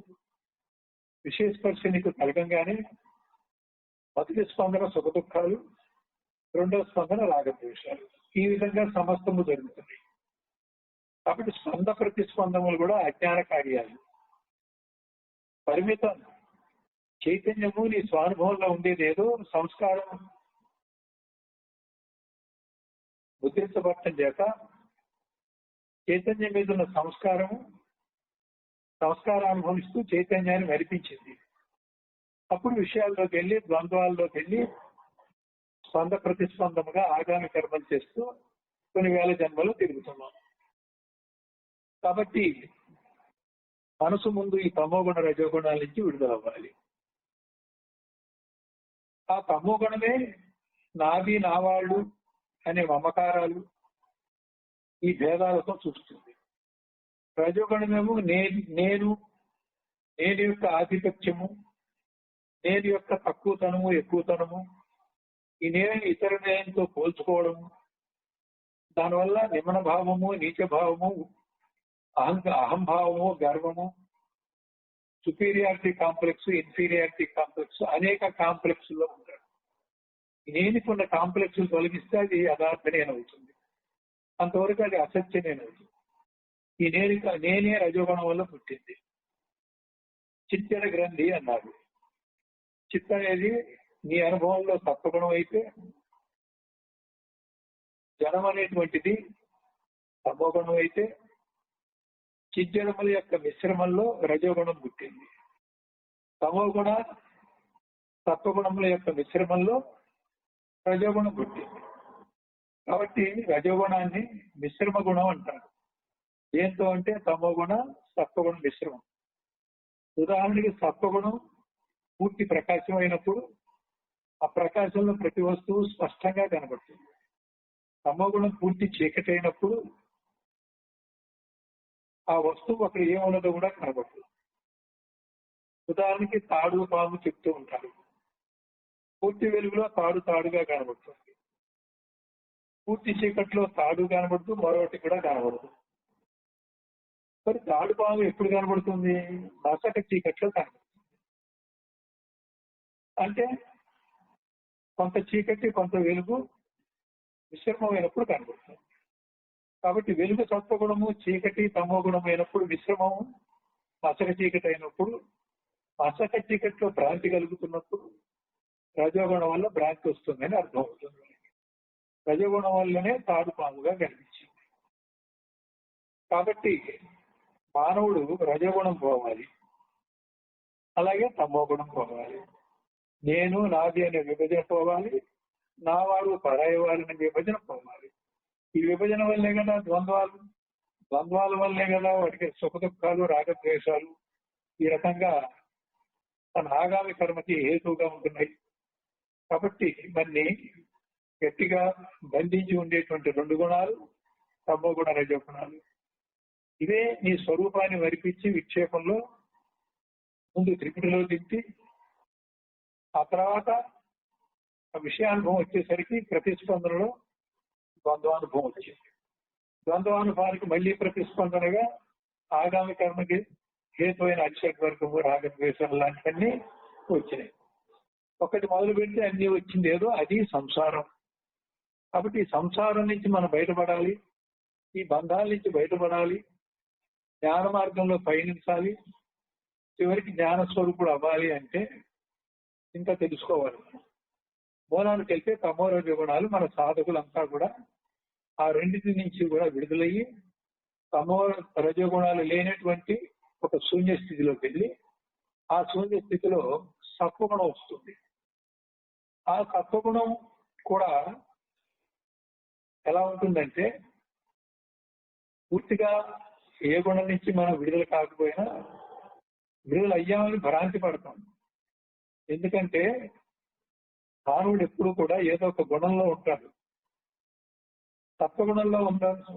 విషయస్పర్శ నీకు కలగంగానే మొదటి స్పందన సుఖ దుఃఖాలు, రెండవ స్పందన రాగద్వేషాలు. ఈ విధంగా సమస్తము జరుగుతుంది. కాబట్టి స్పంద ప్రతిస్పందములు కూడా అజ్ఞాన కార్యాలు. పరిమితం చైతన్యము నీ స్వానుభవంలో ఉండేది ఏదో సంస్కారం ముద్రించబడటం చేత చైతన్యం మీద ఉన్న సంస్కారానుభవిస్తూ చైతన్యాన్ని నడిపించింది. అప్పుడు విషయాల్లోకి వెళ్ళి ద్వంద్వాల్లోకి వెళ్ళి స్పంద ప్రతిస్పందముగా ఆగామి కర్మలు చేస్తూ కొన్ని వేల జన్మలు తిరుగుతున్నాం. కాబట్టి మనసు ముందు ఈ తమోగుణ రజోగుణాల నుంచి విడుదలవ్వాలి. ఆ తమోగుణమే నాది నావాళ్ళు అనే మమకారాలు, ఈ భేదాలతో చూస్తుంది. రజోగుణమేమో నేను యొక్క ఆధిపత్యము, నేను యొక్క తక్కువతనము ఎక్కువతనము, ఈ నేను ఇతర నేనంతో పోల్చుకోవడము, దానివల్ల నిమన భావము, నీచ భావము, అహంభావము, గర్వము, సుపీరియారిటీ కాంప్లెక్స్, ఇన్ఫీరియారిటీ కాంప్లెక్స్, అనేక కాంప్లెక్స్ లో ఉంటాడు. నేనుకున్న కాంప్లెక్స్ తొలగిస్తే అది యథార్థ నేనవుతుంది. అంతవరకు అది అసత్య నేనవుతుంది. ఈ నేనే రజోగుణం వల్ల పుట్టింది. చిత్తర గ్రంథి అన్నారు. చిత్త అనేది నీ అనుభవంలో సత్వగుణం అయితే, జనం అనేటువంటిది తమోగుణం అయితే, చిజ్జనముల యొక్క మిశ్రమంలో రజోగుణం పుట్టింది. తమోగుణ సత్వగుణముల యొక్క మిశ్రమంలో రజోగుణం పుట్టింది. కాబట్టి రజోగుణాన్ని మిశ్రమ గుణం అంటారు. ఏంటో అంటే తమోగుణ సత్వగుణ మిశ్రమం. ఉదాహరణకి సత్వగుణం పూర్తి ప్రకాశం అయినప్పుడు ఆ ప్రకాశంలో ప్రతి వస్తువు స్పష్టంగా కనబడుతుంది. తమోగుణం పూర్తి చీకటి అయినప్పుడు ఆ వస్తువు అక్కడ ఏమున్నదో కూడా కనబడుతుంది. ఉదాహరణకి తాడు పాము చెప్తూ ఉంటారు. పూర్తి వెలుగులో తాడు తాడుగా కనబడుతుంది, పూర్తి చీకట్లో తాడు కనబడుతూ మరొకటి కూడా కనబడుతుంది. మరి తాడు పాము ఎప్పుడు కనబడుతుంది? మసక చీకట్లో కనబడుతుంది. అంటే కొంత చీకటి కొంత వెలుగు మిశ్రమమైనప్పుడు కనబడుతుంది. కాబట్టి వెలుగు సత్వగుణము, చీకటి తమో గుణమైనప్పుడు మిశ్రమము మసక చీకటి అయినప్పుడు, మసక చీకటిలో భ్రాంతి కలుగుతున్నప్పుడు రజోగుణం వల్ల భ్రాంతి వస్తుందని అర్థం అవుతుంది. రజోగుణం వల్లనే తాడు పాముగా కనిపించింది. కాబట్టి మానవుడు రజోగుణం పోవాలి, అలాగే తమో గుణం పోవాలి. నేను నాది అనే విభజన పోవాలి, నా వారు పరాయి వారు అనే విభజన పోవాలి. ఈ విభజన వల్లే కదా ద్వంద్వాల వల్లే కదా వాటికి సుఖ దుఃఖాలు రాగద్వేషాలు ఈ రకంగా తన ఆగామి కర్మకి హేతువుగా ఉంటున్నాయి. కాబట్టి మన్ని గట్టిగా బంధించి ఉండేటువంటి రెండు గుణాలు తమో గుణ రజోగుణాలు. ఇవే నీ స్వరూపాన్ని మరిపించి విక్షేపంలో ముందు త్రిపుటిలో దింపి ఆ తర్వాత ఆ విషయానుభవం వచ్చేసరికి ప్రతిస్పందనలో ద్వంద్వానుభవం వచ్చింది. ద్వంద్వానుభవానికి మళ్ళీ ప్రతిస్పందనగా ఆగామి కర్మకి హేతు అయిన అక్షవర్గము రాగద్వేషాలు లాంటివన్నీ వచ్చినాయి. ఒకటి మొదలు పెడితే అన్ని వచ్చింది ఏదో, అది సంసారం. కాబట్టి ఈ సంసారం నుంచి మనం బయటపడాలి, ఈ బంధాల నుంచి బయటపడాలి, జ్ఞాన మార్గంలో పయనించాలి, చివరికి జ్ఞాన స్వరూపుడు అవ్వాలి అంటే ఇంకా తెలుసుకోవాలి. మూలానికి వెళ్తే తమో రజోగుణాలు మన సాధకులంతా కూడా ఆ రెండింటి నుంచి కూడా విడుదలయ్యి తమో రజోగుణాలు లేనటువంటి ఒక శూన్య స్థితిలోకి వెళ్ళి ఆ శూన్య స్థితిలో సత్వగుణం వస్తుంది. ఆ సత్వగుణం కూడా ఎలా ఉంటుందంటే పూర్తిగా ఏ గుణం నుంచి మనం విడుదల కాకపోయినా విడుదల అయ్యామని భ్రాంతి పడతాం. ఎందుకంటే మానవుడు ఎప్పుడు కూడా ఏదో ఒక గుణంలో ఉంటాడు. సత్వగుణంలో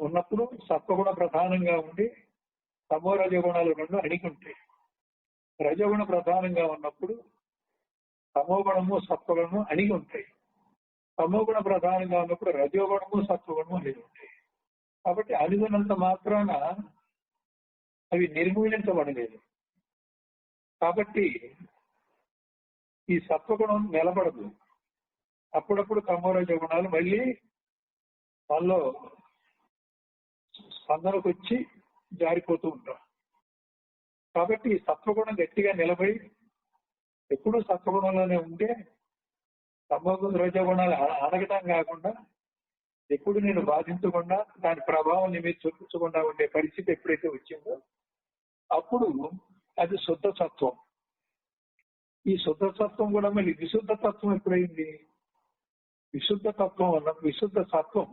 ఉన్నప్పుడు సత్వగుణ ప్రధానంగా ఉండి తమో రజోగుణాలు రెండు అణిగి ఉంటాయి. రజోగుణ ప్రధానంగా ఉన్నప్పుడు తమో గుణము సత్వగుణము అణిగి ఉంటాయి. తమో గుణ ప్రధానంగా ఉన్నప్పుడు రజోగుణము సత్వగుణము అణిగి ఉంటాయి. కాబట్టి అణిగినంత మాత్రాన అవి నిర్మూలించబడలేదు. కాబట్టి ఈ సత్వగుణం నిలబడదు. అప్పుడప్పుడు తమో రజోగుణాలు మళ్ళీ వాళ్ళలో స్పందనకు వచ్చి జారిపోతూ ఉంటాం. కాబట్టి ఈ సత్వగుణం గట్టిగా నిలబడి ఎప్పుడూ సత్వగుణంలోనే ఉంటే తమో రజోగుణాలు అడగటం కాకుండా ఎప్పుడు నేను బాధించకుండా దాని ప్రభావం మీద చూపించకుండా ఉండే పరిస్థితి ఎప్పుడైతే వచ్చిందో అప్పుడు అది శుద్ధ సత్వం. ఈ శుద్ధ సత్వం కూడా మళ్ళీ విశుద్ధ తత్వం ఎప్పుడైంది? విశుద్ధ తత్వం అన్న విశుద్ధ సత్వం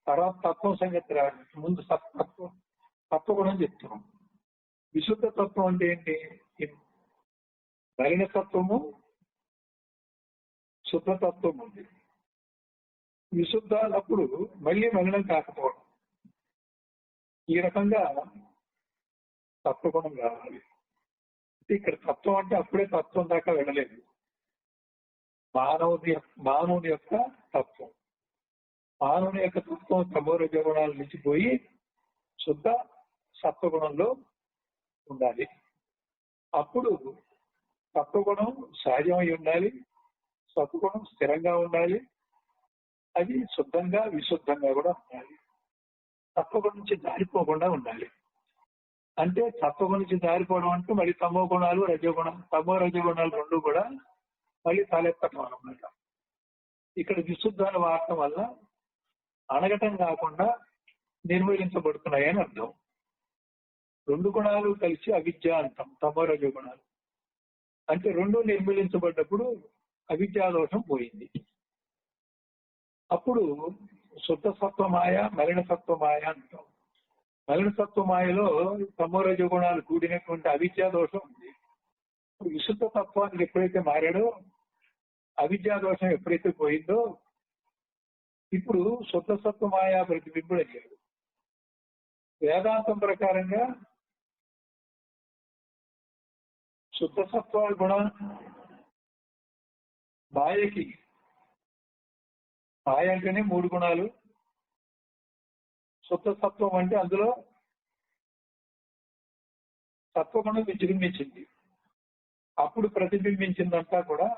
తర్వాత తత్వం సంగతి రాదు, ముందు సత్వం తత్వగుణం చెప్తున్నాం. విశుద్ధ తత్వం అంటే ఏంటి? మలిన తత్వము శుద్ధ తత్వం ఉంది. విశుద్ధ అప్పుడు మళ్ళీ మలినం కాకపోవడం, ఈ రకంగా తత్వగుణం రావాలి. ఇక్కడ తత్వం అంటే అప్పుడే తత్వం దాకా వెళ్ళలేదు. మానవుని యొక్క తత్వం, మానవుని యొక్క తత్వం తమో రజోగుణాల నుంచి పోయి శుద్ధ సత్వగుణంలో ఉండాలి. అప్పుడు సత్వగుణం సహజమై ఉండాలి, సత్వగుణం స్థిరంగా ఉండాలి, అది శుద్ధంగా విశుద్ధంగా కూడా ఉండాలి. సత్వగుణం నుంచి జారిపోకుండా ఉండాలి. అంటే సత్వగుణం నుంచి జారిపోవడం అంటే మళ్ళీ తమో గుణాలు రజోగుణం, తమో రజోగుణాలు రెండు కూడా మళ్ళీ తలెత్తటం అన్నమాట. ఇక్కడ విశుద్ధాన్ని వాడటం వల్ల అణగటం కాకుండా నిర్మూలించబడుతున్నాయని అర్థం. రెండు గుణాలు కలిసి అవిద్య అంటాం, తమో రజోగుణాలు. అంటే రెండు నిర్మూలించబడ్డప్పుడు అవిద్యా దోషం పోయింది. అప్పుడు శుద్ధ సత్వమాయ, మలిన సత్వమాయ అంటాం. మలిన సత్వమాయలో తమోరజ గుణాలు కూడినటువంటి అవిద్యా దోషం ఉంది. ఇప్పుడు విశుద్ధ తత్వానికి ఎప్పుడైతే మారాడో, అవిద్యా దోషం ఎప్పుడైతే పోయిందో, ఇప్పుడు శుద్ధ సత్వమాయ ప్రతిబింబుడు అయ్యాడు. వేదాంతం ప్రకారంగా శుద్ధ సత్వ గుణ మాయకి, మాయ అంటేనే 3 గుణాలు. శుద్ధ సత్వం అంటే అందులో సత్వగుణం విజృంభించింది. అప్పుడు ప్రతిబింబించిందంతా కూడా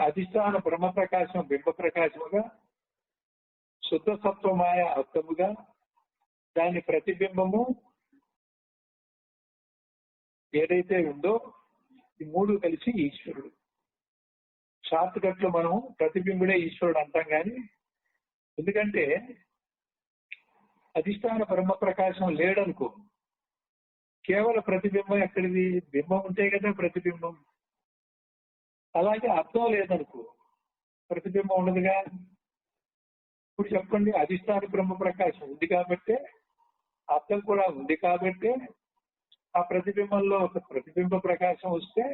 అధిష్టాన బ్రహ్మ ప్రకాశం బింబ ప్రకాశముగా, శుద్ధ సత్వమాయ అర్థముగా, దాని ప్రతిబింబము ఏదైతే ఉందో ఈ 3 కలిసి ఈశ్వరుడు. షార్ట్ కట్ లో మనం ప్రతిబింబుడే ఈశ్వరుడు అంటాం కానీ, ఎందుకంటే అధిష్టాన బ్రహ్మ ప్రకాశం లేడనుకో, కేవల ప్రతిబింబం ఎక్కడిది? బింబం ఉంటే కదా ప్రతిబింబం. అలాగే అర్థం లేదనుకో, ప్రతిబింబం ఉండదుగా. ఇప్పుడు చెప్పండి, అధిష్టాన బ్రహ్మ ప్రకాశం ఉంది కాబట్టి, అర్థం కూడా ఉంది కాబట్టి, ఆ ప్రతిబింబంలో ఒక ప్రతిబింబ ప్రకాశం వస్తే,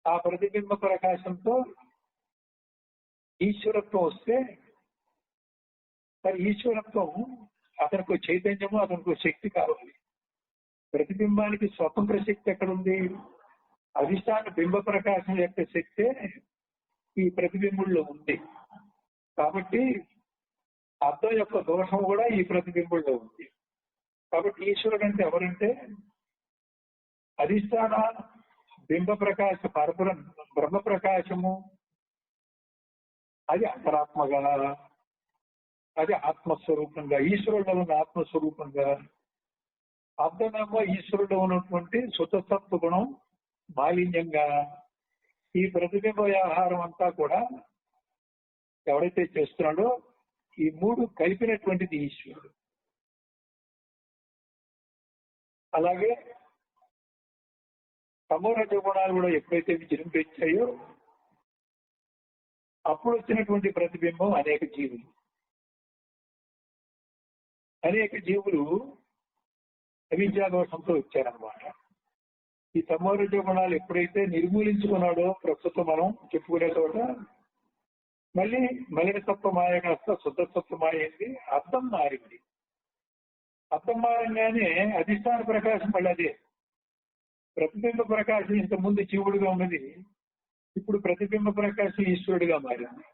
ఆ ప్రతిబింబ ప్రకాశంతో ఈశ్వరత్వం వస్తే, మరి ఈశ్వరత్వం అతనికి చైతన్యము, అతనికి శక్తి కావాలి. ప్రతిబింబానికి స్వతంత్ర శక్తి ఎక్కడుంది? అధిష్టాన బింబ ప్రకాశం యొక్క శక్తే ఈ ప్రతిబింబుల్లో ఉంది. కాబట్టి అర్థం యొక్క దోషం కూడా ఈ ప్రతిబింబుల్లో ఉంది. కాబట్టి ఈశ్వరుడు అంటే ఎవరంటే అధిష్టాన బింబ ప్రకాశ పరపురం బ్రహ్మ ప్రకాశము, అది అంతరాత్మగా, అది ఆత్మస్వరూపంగా, ఈశ్వరుడు ఉన్న ఆత్మస్వరూపంగా, అర్థమేమో ఈశ్వరుడు ఉన్నటువంటి శుద్ధసత్వ గుణం మాలిన్యంగా, ఈ ప్రతిబింబ వ్యవహారం అంతా కూడా ఎవరైతే చేస్తున్నాడో ఈ 3 కలిపినటువంటిది ఈశ్వరుడు. అలాగే తమోరజ గుణాలు కూడా ఎప్పుడైతే విజృంభించాయో అప్పుడు వచ్చినటువంటి ప్రతిబింబం అనేక జీవులు. అనేక జీవులు అవిద్యా దోషంతో వచ్చారనమాట. ఈ తమోరజ గుణాలు ఎప్పుడైతే నిర్మూలించుకున్నాడో, ప్రస్తుతం మనం చెప్పుకునే చోట మళ్ళీ మలిన సత్వమాయ కాస్త శుద్ధ సత్వమాయ అయింది. అర్థం మారింది. అర్థం మారంగానే అధిష్టాన ప్రకాశం మళ్ళీ అదే. ప్రతిబింబ ప్రకాశం ఇంతకుముందు జీవుడిగా ఉన్నది, ఇప్పుడు ప్రతిబింబ ప్రకాశం ఈశ్వరుడిగా మారింది.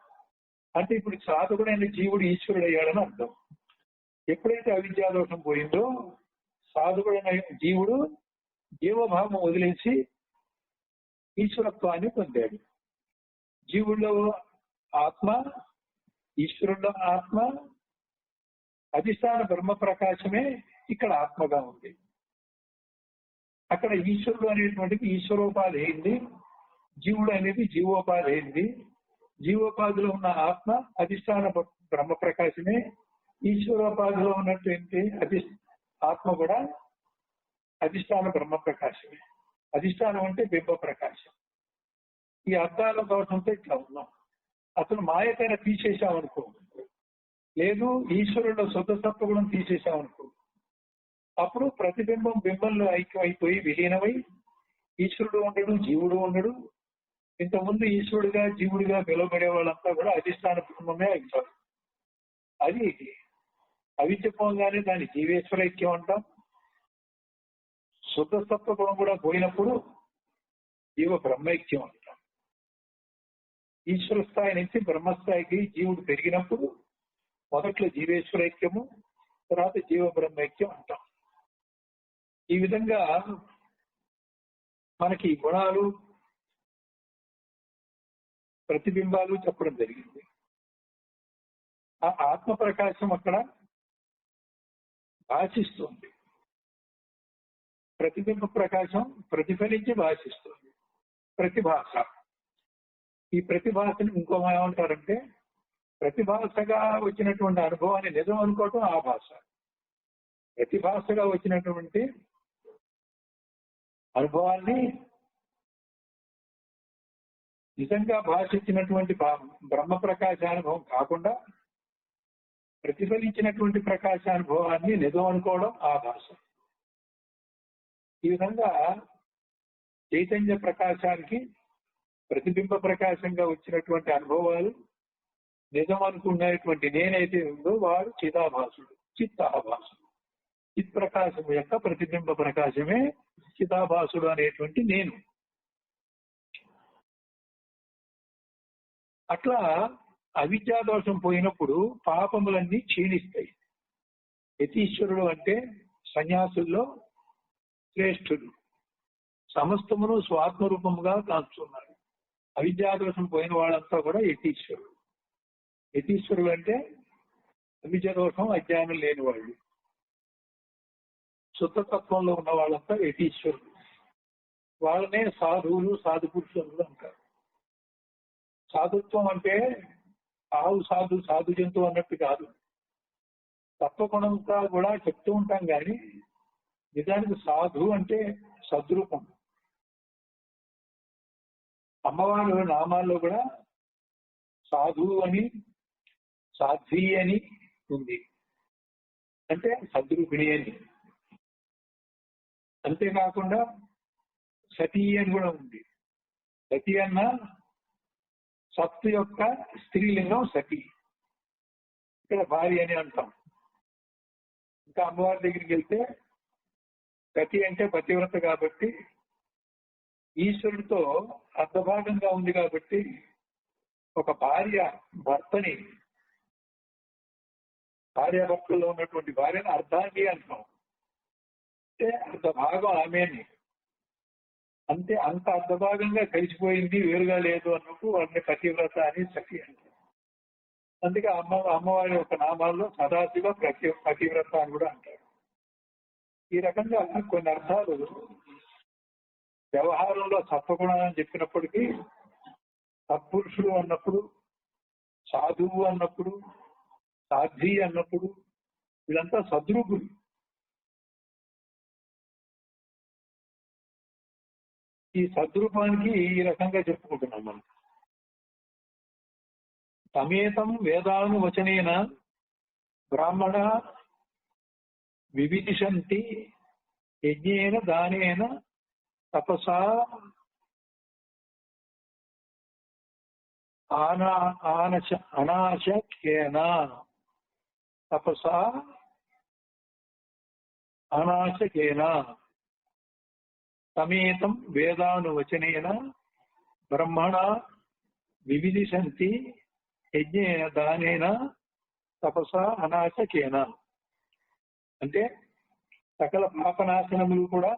అంటే ఇప్పుడు సాధకుడైన జీవుడు ఈశ్వరుడు అయ్యాడని అర్థం. ఎప్పుడైతే అవిద్యా దోషం పోయిందో సాధకుడైన జీవుడు జీవభావం వదిలేసి ఈశ్వరత్వాన్ని పొందాడు. జీవుల్లో ఆత్మ, ఈశ్వరుల్లో ఆత్మ, అధిష్టాన బ్రహ్మ ప్రకాశమే ఇక్కడ ఆత్మగా ఉంది. అక్కడ ఈశ్వరుడు అనేటువంటిది ఈశ్వరోపాధి అయింది, జీవుడు అనేది జీవోపాధి అయింది. జీవోపాధిలో ఉన్న ఆత్మ అధిష్టాన బ్రహ్మ ప్రకాశమే, ఈశ్వరోపాధిలో ఉన్నటువంటి ఆత్మ కూడా అధిష్టాన బ్రహ్మ ప్రకాశమే. అధిష్టానం అంటే బింబ ప్రకాశం. ఈ అర్థాల దోషంతో ఇట్లా ఉన్నాం. అసలు మాయకైనా తీసేసామనుకో, లేదు ఈశ్వరుడు శుద్ధ సత్వగుణం తీసేసామనుకో, అప్పుడు ప్రతిబింబం బింబంలో ఐక్యమైపోయి విలీనమై ఈశ్వరుడు ఉండడు, జీవుడు ఉండడు. ఇంతకుముందు ఈశ్వరుడిగా జీవుడిగా పిలువబడే వాళ్ళంతా కూడా అధిష్టాన బ్రహ్మమే అవుతారు. అది అవిద్య పోగానే దాన్ని జీవేశ్వర ఐక్యం అంటాం. శుద్ధ సత్వ గుణం కూడా పోయినప్పుడు జీవ బ్రహ్మైక్యం అంటాం. ఈశ్వర స్థాయి నుంచి బ్రహ్మస్థాయికి జీవుడు పెరిగినప్పుడు మొదట్లో జీవేశ్వర ఐక్యము, తర్వాత జీవ బ్రహ్మైక్యం అంటాం. ఈ విధంగా మనకి గుణాలు, ప్రతిబింబాలు చెప్పడం జరిగింది. ఆ ఆత్మ ప్రకాశం అక్కడ భాషిస్తుంది. ప్రతిబింబ ప్రకాశం ప్రతిఫలించి భాషిస్తుంది. ప్రతిభాష. ఈ ప్రతిభాషని ఇంకో ఏమంటారంటే, ప్రతిభాషగా వచ్చినటువంటి అనుభవాన్ని నిజం అనుకోవటం ఆ భాష. ప్రతిభాషగా వచ్చినటువంటి అనుభవాన్ని నిజంగా భాషించినటువంటి బ్రహ్మ ప్రకాశానుభవం కాకుండా ప్రతిఫలించినటువంటి ప్రకాశానుభవాన్ని నిజం అనుకోవడం ఆ భాష. ఈ విధంగా చైతన్య ప్రకాశానికి ప్రతిబింబ ప్రకాశంగా వచ్చినటువంటి అనుభవాలు నిజం అనుకునేటువంటి నేనైతే ఉందో వాడు చిదాభాసుడు, చిత్తాభాసుడు. చిత్ ప్రకాశం యొక్క ప్రతిబింబ ప్రకాశమే చిదాభాసుడు అనేటువంటి నేను. అట్లా అవిద్యాదోషం పోయినప్పుడు పాపములన్నీ క్షీణిస్తాయి. యతీశ్వరుడు అంటే సన్యాసుల్లో శ్రేష్ఠుడు, సమస్తమును స్వాత్మరూపముగా కాంచున్నాడు. అవిద్యాదోషం పోయిన వాళ్ళంతా కూడా యతీశ్వరుడు. యతీశ్వరుడు అంటే అవిద్యాదోషం అజ్ఞానం లేని వాళ్ళు. శుద్ధతత్వంలో ఉన్న వాళ్ళంతా యతీశ్వరుడు. వాళ్ళనే సాధువులు, సాధు పురుషులు అంటారు. సాధుత్వం అంటే ఆవు సాధు, సాధు జంతువు అన్నట్టు కాదు. తత్వగుణంగా కూడా చెప్తూ ఉంటాం కానీ నిజానికి సాధు అంటే సద్రూపం. అమ్మవారు నామాల్లో కూడా సాధువు అని, సాధ్వి అని ఉంది, అంటే సద్రూపిణి అని. అంతేకాకుండా సతీ అని కూడా ఉంది. సతీ అన్న సత్తు యొక్క స్త్రీలింగం సతీ, ఇక్కడ భార్య అని అంటాం. ఇంకా అమ్మవారి దగ్గరికి వెళ్తే సతీ అంటే పతివ్రత కాబట్టి ఈశ్వరుడితో అర్ధభాగంగా ఉంది కాబట్టి ఒక భార్య భర్తని, భార్యాభర్తల్లో ఉన్నటువంటి భార్యను అర్ధాంగి అంటాం. అంటే అర్ధభాగం ఆమెని, అంతే అంత అర్ధభాగంగా కలిసిపోయింది, వేరుగా లేదు అన్నప్పుడు వాడిని పతివ్రత అని సఖి అంటారు. అందుకే అమ్మవారి యొక్క నామాల్లో సదాశివ పతివ్రత అని కూడా అంటారు. ఈ రకంగా కొన్ని అర్థాలు వ్యవహారంలో సత్వగుణాలని చెప్పినప్పటికీ సత్పురుషుడు అన్నప్పుడు, సాధువు అన్నప్పుడు, సాధ్వి అన్నప్పుడు వీళ్ళంతా సద్రూపులు. ఈ సద్రూపానికి ఈ రకంగా చెప్పుకుంటున్నాం మనం. సమేతం వేదానువచనేన బ్రాహ్మణ వివిదిశంతి యజ్ఞేన దానేన తపసా అనాశకేన. తపసా అనాశకేన సమేతం వేదానువచనేన బ్రహ్మణ వివిదిశంతి యజ్ఞేన దానేన తపసా అనాశకేన. అంటే సకల పాపనాశనములు కూడా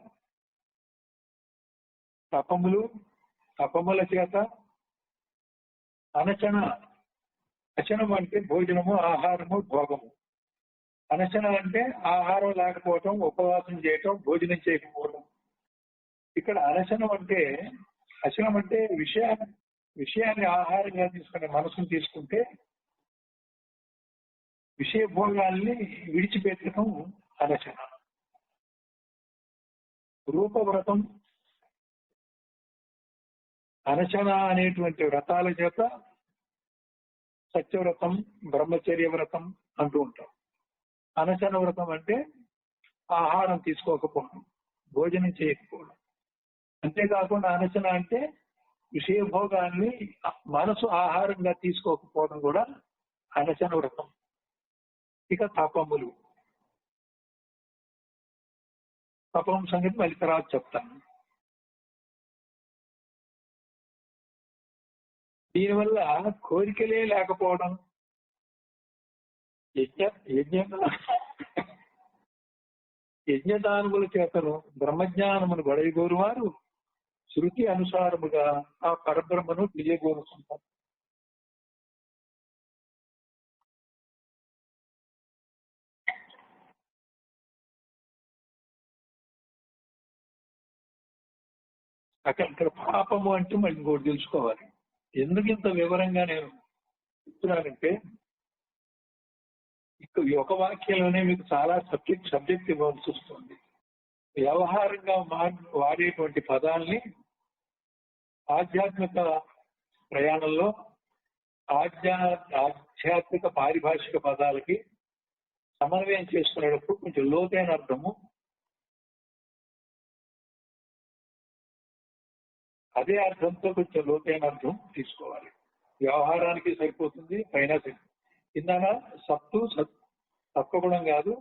తపముల చేత అచనం అంటే భోజనము, ఆహారము, భోగము. అనచన అంటే ఆహారం లేకపోవటం, ఉపవాసం చేయటం, భోజనం చేయకపోవటం. ఇక్కడ అనచనం అంటే, అచనం అంటే విషయాన్ని ఆహారంగా తీసుకునే మనసును తీసుకుంటే విషయ భోగాల్ని విడిచిపెట్టడం అనచన. రూపవ్రతం, అనచన అనేటువంటి వ్రతాల చేత సత్యవ్రతం, బ్రహ్మచర్య వ్రతం అంటూ ఉంటాం. అనచన వ్రతం అంటే ఆహారం తీసుకోకపోవడం, భోజనం చేయకపోవడం. అంతేకాకుండా అనచన అంటే విషయ భోగాన్ని మనసు ఆహారంగా తీసుకోకపోవడం కూడా అనచన వ్రతం. ఇక తపములు, తపం సంగతి మళ్ళీ తర్వాత చెప్తాను. దీనివల్ల కోరికలే లేకపోవడం, యజ్ఞదానముల చేతను బ్రహ్మజ్ఞానమును గొడవగోరు వారు శృతి అనుసారముగా ఆ పరబ్రహ్మను తెలియగోరుతుంటారు. అక్కడ పాపము అంటే మళ్ళీ ఇంకోటి తెలుసుకోవాలి. ఎందుకు ఇంత వివరంగా నేను చెప్తున్నానంటే, ఒక వాక్యంలోనే మీకు చాలా సబ్జెక్ట్ ఇవ్వాల్సి వస్తుంది. వ్యవహారంగా వాడేటువంటి పదాల్ని ఆధ్యాత్మిక ప్రయాణంలో ఆధ్యాత్మిక పారిభాషిక పదాలకి సమన్వయం చేసుకునేటప్పుడు కొంచెం లోతైన అర్థము, అదే అర్థంతో కొంచెం లోతైన అర్థం తీసుకోవాలి. వ్యవహారానికి సరిపోతుంది, పైన కిందన సత్వగుణం కాదు,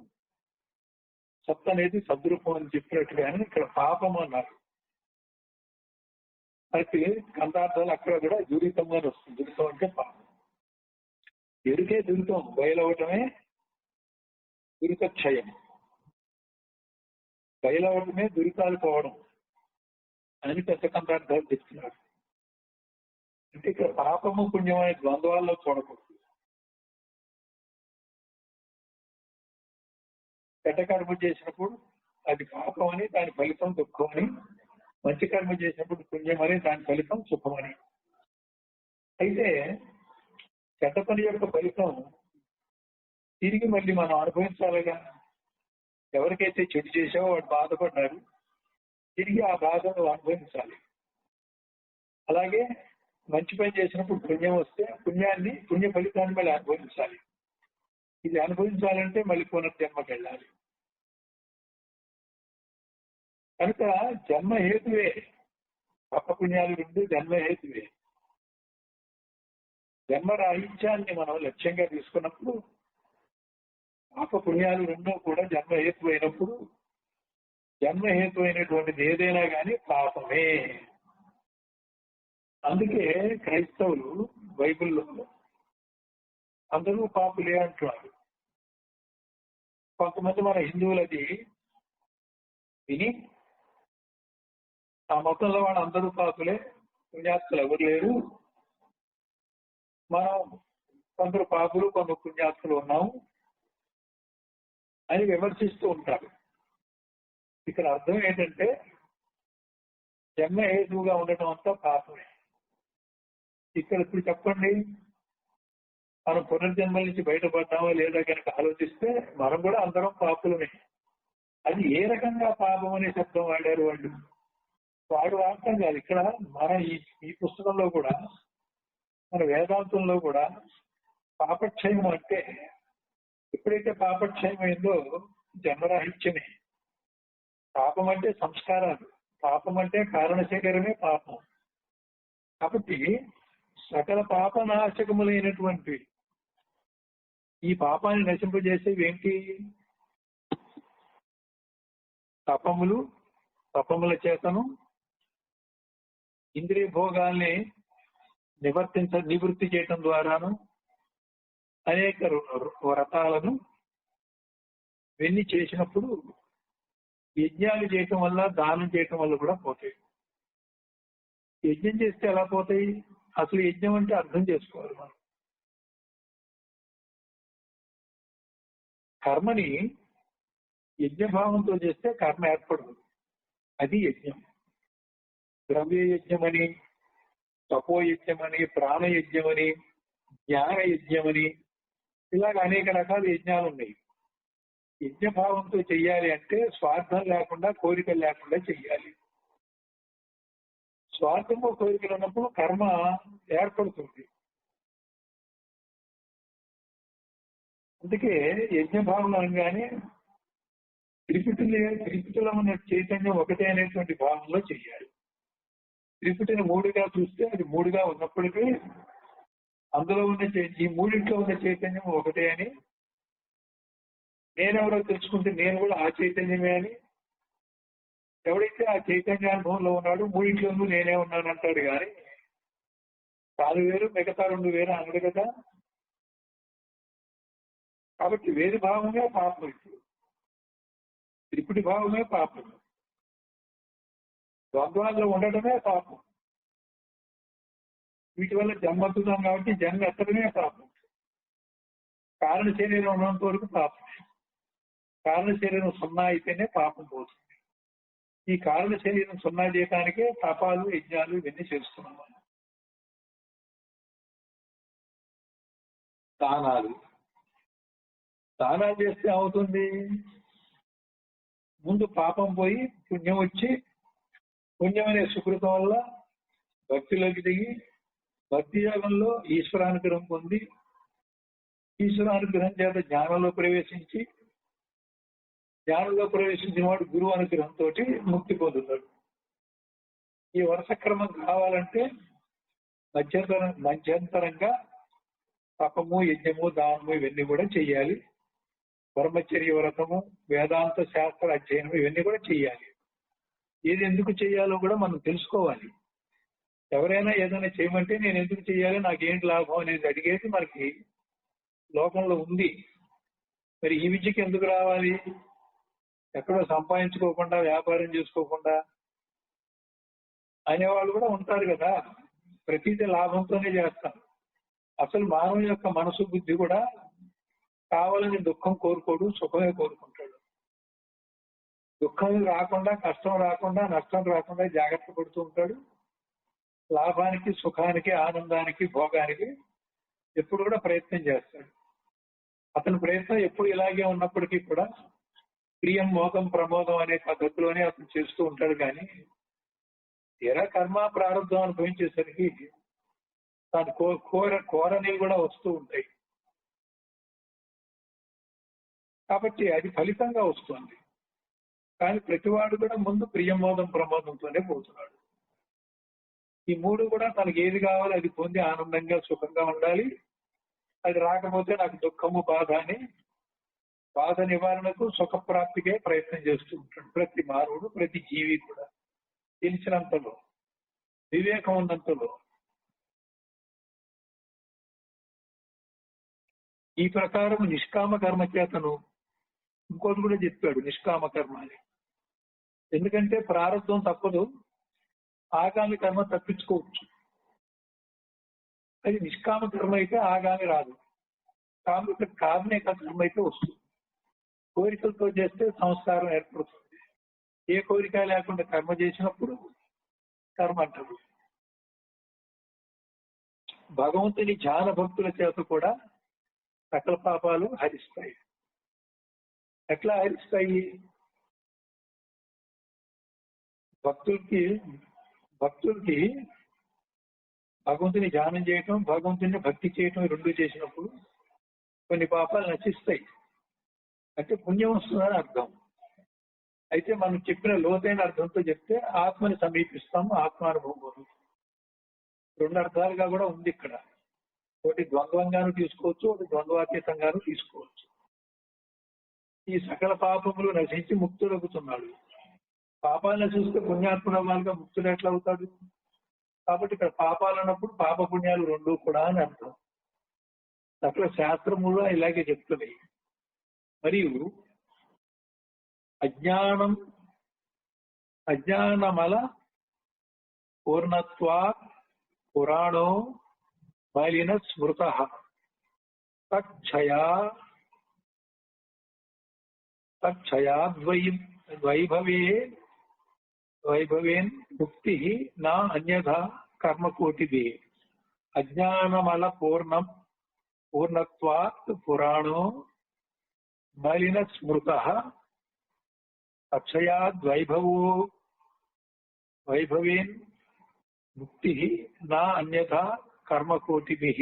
సత్ అనేది సద్రూపం అని చెప్పినట్టుగానే ఇక్కడ పాపం అన్నారు. అయితే కందార్థాలు అక్కడ కూడా దురితం అని వస్తుంది. దురితం అంటే పాపం. ఎరుకే దురితం, బయలవటమే దురితక్షయం. బయలవటమే దురితాలు పోవడం అని పెద్ద కందార్థాలు చెప్తున్నారు. అంటే ఇక్కడ పాపము పుణ్యం అనే ద్వంద్వాల్లో చూడకూడదు. చెడ్డ కర్మ చేసినప్పుడు అది పాపం అని, దాని ఫలితం దుఃఖం అని, మంచి కర్మ చేసినప్పుడు పుణ్యం అని, దాని ఫలితం సుఖమని. అయితే చెడ్డ పని యొక్క ఫలితం తిరిగి మళ్ళీ మనం అనుభవించాలిగా. ఎవరికైతే చెడు చేసావో వాడు బాధపడ్డారు, తిరిగి ఆ బాధను అనుభవించాలి. అలాగే మంచి పని చేసినప్పుడు పుణ్యం వస్తే పుణ్య ఫలితాన్ని మళ్ళీ అనుభవించాలి. ఇది అనుభవించాలంటే మళ్ళీ పునర్జన్మకి వెళ్ళాలి. కనుక జన్మ హేతువే, పాప పుణ్యాలు రెండు జన్మ హేతువే. జన్మ రాహిత్యాన్ని మనం లక్ష్యంగా తీసుకున్నప్పుడు పాప పుణ్యాలు రెండూ కూడా జన్మ హేతు అయినప్పుడు, జన్మ హేతు అయినటువంటిది ఏదైనా కానీ పాపమే. అందుకే క్రైస్తవులు బైబిల్లో అందరూ పాపులే అంటున్నారు. కొంతమంది మన హిందువులు అది విని ఆ మతంలో వాళ్ళు అందరూ పాపులే, పుణ్యాత్తులు ఎవరు లేరు, మనం కొందరు పాపులు కొందరు పుణ్యాత్తులు ఉన్నాము అని విమర్శిస్తూ ఉంటారు. ఇక్కడ అర్థం ఏంటంటే జన్మ హేతువుగా ఉండటం అంతా పాపమే. ఇక్కడ ఇప్పుడు చెప్పండి, మనం పునర్జన్మల నుంచి బయటపడ్డామో లేదా కనుక ఆలోచిస్తే మనం కూడా అందరం పాపులమే. అది ఏ రకంగా పాపం అనే శబ్దం వాడారు వాడు వాడటం కాదు. ఇక్కడ మన ఈ పుస్తకంలో కూడా, మన వేదాంతంలో కూడా పాపక్షయం అంటే ఎప్పుడైతే పాపక్షయం అయిందో జన్మరాహిత్యమే. పాపం అంటే సంస్కారాలు, పాపం అంటే కారణ శరీరమే పాపం. కాబట్టి సకల పాపనాశకములైనటువంటి ఈ పాపాన్ని నశింపజేసేవి ఏంటి? తపముల చేతను ఇంద్రియ భోగాల్ని నివృత్తి చేయటం ద్వారాను, అనేక వ్రతాలను వెన్ని చేసినప్పుడు యజ్ఞాలు చేయటం వల్ల, దానం చేయటం వల్ల కూడా పోతాయి. యజ్ఞం చేస్తే ఎలా పోతాయి? అసలు యజ్ఞం అంటే అర్థం చేసుకోవాలి మనం. కర్మని యజ్ఞభావంతో చేస్తే కర్మ ఏర్పడదు, అది యజ్ఞం. ద్రవ్య యజ్ఞమని, తపోయజ్ఞమని, ప్రాణయజ్ఞమని, జ్ఞాన యజ్ఞమని, ఇలాగ అనేక రకాల యజ్ఞాలు ఉన్నాయి. యజ్ఞభావంతో చెయ్యాలి అంటే స్వార్థం లేకుండా, కోరికలు లేకుండా చెయ్యాలి. స్వార్థంలో కోరికలు ఉన్నప్పుడు కర్మ ఏర్పడుతుంది. అందుకే యజ్ఞభావం అనగానే త్రిపుటిలో ఉన్న చైతన్యం ఒకటే అనేటువంటి భావంలో చెయ్యాలి. త్రిపుటిని మూడుగా చూస్తే అది మూడుగా ఉన్నప్పటికీ అందులో ఉన్న ఈ మూడింట్లో ఉన్న చైతన్యం ఒకటే అని, నేనెవరో తెలుసుకుంటే నేను కూడా ఆ చైతన్యమే అని, ఎవడైతే ఆ చైతన్యానుభవంలో ఉన్నాడు మూడింట్లోనూ నేనే ఉన్నాను అంటాడు. కానీ తాను వేరు మిగతా రెండు వేరు అనడు కదా. కాబట్టి వేరు భావమే పాపం. ఇప్పుడు త్రిపుటి భావమే పాపం. ద్వంద్వాల్లో ఉండటమే పాపం. వీటి వల్ల జన్మతున్నాం కాబట్టి జన్మ ఎత్తడమే పాపం. కారణ శరీరం ఉన్నంత వరకు పాపమే. కారణ శరీరం సున్నా అయితేనే పాపం పోతుంది. ఈ కారణ శరీరం సున్నా చేయడానికే తపాలు, యజ్ఞాలు ఇవన్నీ చేస్తున్నాం. దానాలు చేస్తే అవుతుంది, ముందు పాపం పోయి పుణ్యం వచ్చి, పుణ్యం అనే సుకృతం వల్ల భక్తిలోకి దిగి భక్తి యోగంలో ఈశ్వరానుగ్రహం పొంది ఈశ్వరానుగ్రహం చేత జ్ఞానంలో ప్రవేశించి జ్ఞానంలో ప్రవేశించిన వాడు గురువు అనుగ్రహంతో ముక్తి పొందుతాడు. ఈ వరుస క్రమం కావాలంటే మధ్యంతరంగా తపము, యజ్ఞము, దానము ఇవన్నీ కూడా చెయ్యాలి. బ్రహ్మచర్య వ్రతము, వేదాంత శాస్త్ర అధ్యయనం ఇవన్నీ కూడా చెయ్యాలి. ఏది ఎందుకు చెయ్యాలో కూడా మనం తెలుసుకోవాలి. ఎవరైనా ఏదైనా చేయమంటే నేను ఎందుకు చెయ్యాలి, నాకేంటి లాభం అనేది అడిగేది మనకి లోకంలో ఉంది. మరి ఈ విద్యకి ఎందుకు రావాలి? ఎక్కడో సంపాదించుకోకుండా, వ్యాపారం చేసుకోకుండా అనేవాళ్ళు కూడా ఉంటారు కదా. ప్రతిదీ లాభంతోనే చేస్తాను. అసలు మానవుని యొక్క మనసు బుద్ధి కూడా కావాలని దుఃఖం కోరుకోడు, సుఖమే కోరుకుంటాడు. దుఃఖం రాకుండా, కష్టం రాకుండా, నష్టం రాకుండా జాగ్రత్త పడుతూ ఉంటాడు. లాభానికి, సుఖానికి, ఆనందానికి, భోగానికి ఎప్పుడు కూడా ప్రయత్నం చేస్తాడు. అతని ప్రయత్నం ఎప్పుడు ఇలాగే ఉన్నప్పటికీ కూడా ప్రియం, మోదం, ప్రమోదం అనే పద్ధతిలోనే అతను చేస్తూ ఉంటాడు. కానీ తీరా కర్మ ప్రారంభం అనుభవించేసరికి తాను కోరని కూడా వస్తూ ఉంటాయి. కాబట్టి అది ఫలితంగా వస్తుంది. కానీ ప్రతివాడు కూడా ముందు ప్రియంమోదం, ప్రమోదంతోనే పోతున్నాడు. ఈ మూడు కూడా తనకి ఏది కావాలో అది పొంది ఆనందంగా, సుఖంగా ఉండాలి. అది రాకపోతే నాకు దుఃఖము, బాధ అని బాధ నివారణకు, సుఖప్రాప్తికే ప్రయత్నం చేస్తూ ఉంటాడు ప్రతి మానవుడు, ప్రతి జీవి కూడా. తెలిసినంతలో, వివేకం ఉన్నంతలో. ఈ ప్రకారం నిష్కామ కర్మ చేతను ఇంకోటి కూడా చెప్పాడు, నిష్కామ కర్మ అని. ఎందుకంటే ప్రారంభం తప్పదు, ఆగామి కర్మ తప్పించుకోవచ్చు. అది నిష్కామ కర్మ అయితే ఆగామి రాదు, కామ్య కర్మ అయితే వస్తుంది. కోరికలతో చేస్తే సంస్కారం ఏర్పడుతుంది. ఏ కోరిక లేకుండా కర్మ చేసినప్పుడు కర్మ అంటారు. భగవంతుని ధ్యాన భక్తుల చేత కూడా సకల పాపాలు హరిస్తాయి. ఎట్లా హరిస్తాయి? భక్తులకి భగవంతుని ధ్యానం చేయటం, భగవంతుని భక్తి చేయటం రెండు చేసినప్పుడు కొన్ని పాపాలు నశిస్తాయి. అంటే పుణ్యం వస్తుందని అర్థం. అయితే మనం చెప్పిన లోతైన అర్థంతో చెప్తే ఆత్మని సమీపిస్తాము, ఆత్మానుభవం పొందుతాం. రెండు అర్థాలుగా కూడా ఉంది ఇక్కడ. ఒకటి ద్వంద్వంగాను తీసుకోవచ్చు, ఒకటి ద్వంద్వాతీతంగాను తీసుకోవచ్చు. ఈ సకల పాపములు నశించి ముక్తులవుతున్నాడు. పాపాలు నశిస్తే పుణ్యాత్ముడవ్వాలిగా, ముక్తుడు ఎట్లా అవుతాడు? కాబట్టి ఇక్కడ పాపాలు అన్నప్పుడు పాప పుణ్యాలు రెండు కూడా అని అర్థం. సకల శాస్త్రములు ఇలాగే చెప్తున్నాయి. మరియు అజ్ఞానమల పూర్ణత్వా పురాణో మలిన స్మృత వైభవేన్ ముక్తి నా అన్యథా కర్మకోటిదే. అజ్ఞానమల పూర్ణత్వాత్ పురాణో మలిన స్మృత వైభవేన్ ముక్తి నా అన్యథా కర్మకోటిభి.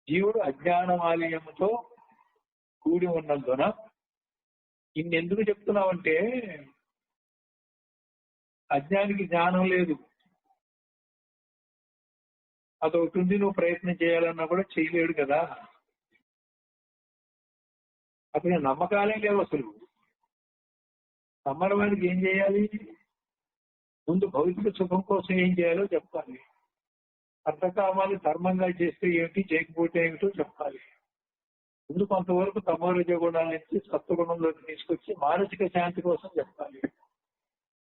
జీవుడు అజ్ఞానమాలయముతో కూడి ఉన్నందున ఇన్నెందుకు చెప్తున్నావంటే, అజ్ఞానికి జ్ఞానం లేదు, అదొకటి ఉంది, నువ్వు ప్రయత్నం చేయాలన్నా కూడా చేయలేడు కదా. అతని నమ్మకాలే లేవు అసలు. నమ్మని వాడికి ఏం చేయాలి? ముందు భౌతిక సుఖం కోసం ఏం చేయాలో చెప్పాలి. అర్థకామాలు ధర్మంగా చేస్తే ఏమిటి, చేయకపోతే ఏమిటో చెప్పాలి. ముందు కొంతవరకు తమోరజ గుణాల నుంచి సత్వగుణంలోకి తీసుకొచ్చి మానసిక శాంతి కోసం చెప్పాలి.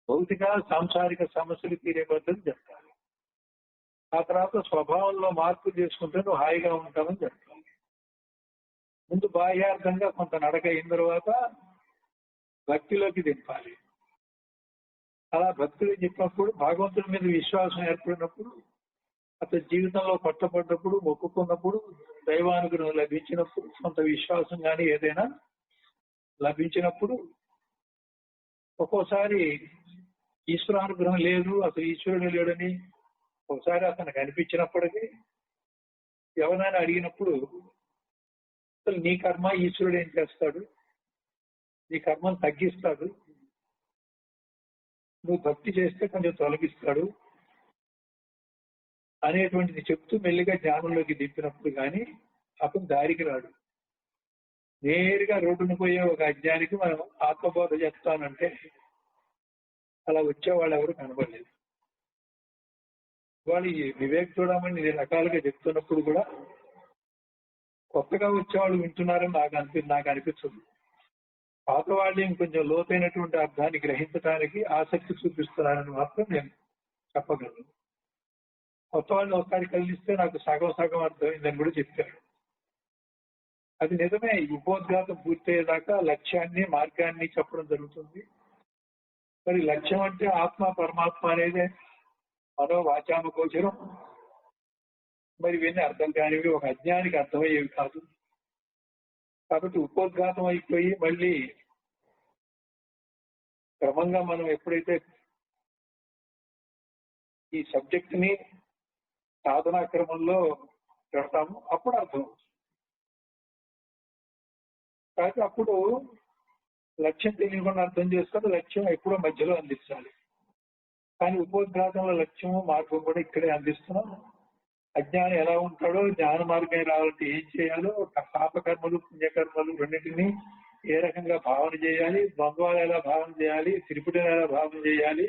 భౌతిక సాంసారిక సమస్యలు తీరే పద్ధతి చెప్పాలి. ఆ తర్వాత స్వభావంలో మార్పు చేసుకుంటే నువ్వు హాయిగా ఉంటావని చెప్పాలి. ముందు బాహ్యార్థంగా కొంత నడక అయిన తర్వాత భక్తిలోకి దింపాలి. అలా భక్తులు చెప్పినప్పుడు, భగవంతుడి మీద విశ్వాసం ఏర్పడినప్పుడు, అతని జీవితంలో పట్టపడ్డప్పుడు, మొక్కుకున్నప్పుడు, దైవానుగ్రహం లభించినప్పుడు, కొంత విశ్వాసం కానీ ఏదైనా లభించినప్పుడు, ఒక్కోసారి ఈశ్వరానుగ్రహం లేదు, అసలు ఈశ్వరుడు లేడని ఒకసారి అతనికి అనిపించినప్పటికీ ఎవరైనా అడిగినప్పుడు అసలు నీ కర్మ ఈశ్వరుడు ఏం చేస్తాడు, నీ కర్మను తగ్గిస్తాడు, నువ్వు భక్తి చేస్తే కొంచెం తొలగిస్తాడు అనేటువంటిది చెప్తూ మెల్లిగా జ్ఞానంలోకి దింపినప్పుడు కానీ అతను దారికి రాడు. నేరుగా రోడ్డును పోయే ఒక అజ్ఞానికి మనం ఆత్మబోధ చేస్తానంటే అలా వచ్చేవాళ్ళు ఎవరు కనబడలేదు. వాళ్ళు ఈ వివేక్ చూడమని నేను రకాలుగా చెప్తున్నప్పుడు కూడా కొత్తగా వచ్చేవాళ్ళు వింటున్నారని నాకు అనిపించదు. పాత వాళ్ళు ఇంకొంచెం లోతైనటువంటి అర్థాన్ని గ్రహించడానికి ఆసక్తి చూపిస్తున్నారని మాత్రం నేను చెప్పగలను. కొత్త వాళ్ళు ఒకసారి కలిస్తే నాకు సగం సగం అర్థమైందని కూడా చెప్పారు. అది నిజమే. ఉపోద్ఘాతం పూర్తయ్యేదాకా లక్ష్యాన్ని మార్గాన్ని చెప్పడం జరుగుతుంది. మరి లక్ష్యం అంటే ఆత్మ పరమాత్మ అనేదే మనో వాచామ గోచరం. మరి ఇవన్నీ అర్థం కానివి, ఒక అజ్ఞానికి అర్థమయ్యేవి కాదు. కాబట్టి ఉపోద్ఘాతం అయిపోయి మళ్ళీ క్రమంగా మనం ఎప్పుడైతే ఈ సబ్జెక్ట్ ని సాధనా క్రమంలో పెడతామో అప్పుడు అర్థం. కాబట్టి అప్పుడు లక్ష్యం తెలియకుండా అర్థం చేసుకొని లక్ష్యం ఎప్పుడో మధ్యలో అందించాలి. కానీ ఉపోద్ఘాతంలో లక్ష్యము మార్గం కూడా ఇక్కడే అందిస్తున్నాం. అజ్ఞానం ఎలా ఉంటాడో, జ్ఞాన మార్గం రావాలంటే ఏం చేయాలో, పాపకర్మలు పుణ్యకర్మలు రెండింటినీ ఏ రకంగా భావన చేయాలి, ద్వంద్వాలు ఎలా భావన చేయాలి, త్రిపుటిని ఎలా భావన చేయాలి,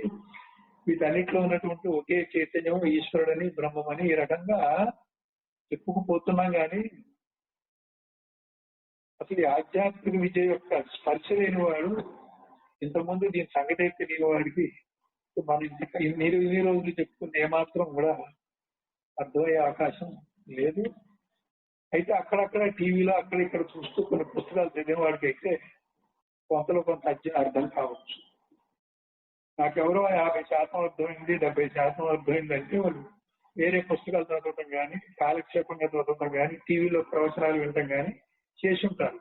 వీటన్నిటిలో ఉన్నటువంటి ఒకే చైతన్యం ఈశ్వరుడని బ్రహ్మమని ఈ రకంగా చెప్పుకుపోతున్నాం. కానీ అసలు ఈ ఆధ్యాత్మిక విద్య యొక్క స్పర్శ లేని వాడు, ఇంతకుముందు దీని సంగతి తెలియని వాడికి మనం ఇన్ని రోజులు చెప్పుకుని ఏమాత్రం కూడా అర్థమయ్యే అవకాశం లేదు. అయితే అక్కడక్కడ టీవీలో అక్కడ ఇక్కడ చూస్తూ కొన్ని పుస్తకాలు చదివిన వాడికి అయితే కొంతలో కొంత అర్థం కావచ్చు. నాకెవరో 50% అర్థమైంది, 70% అర్థమైంది అంటే వాళ్ళు వేరే పుస్తకాలు చదవటం కానీ, కాలక్షేపంగా చదవటం కానీ, టీవీలో ప్రవచనాలు వినటం కానీ చేసి ఉంటారు.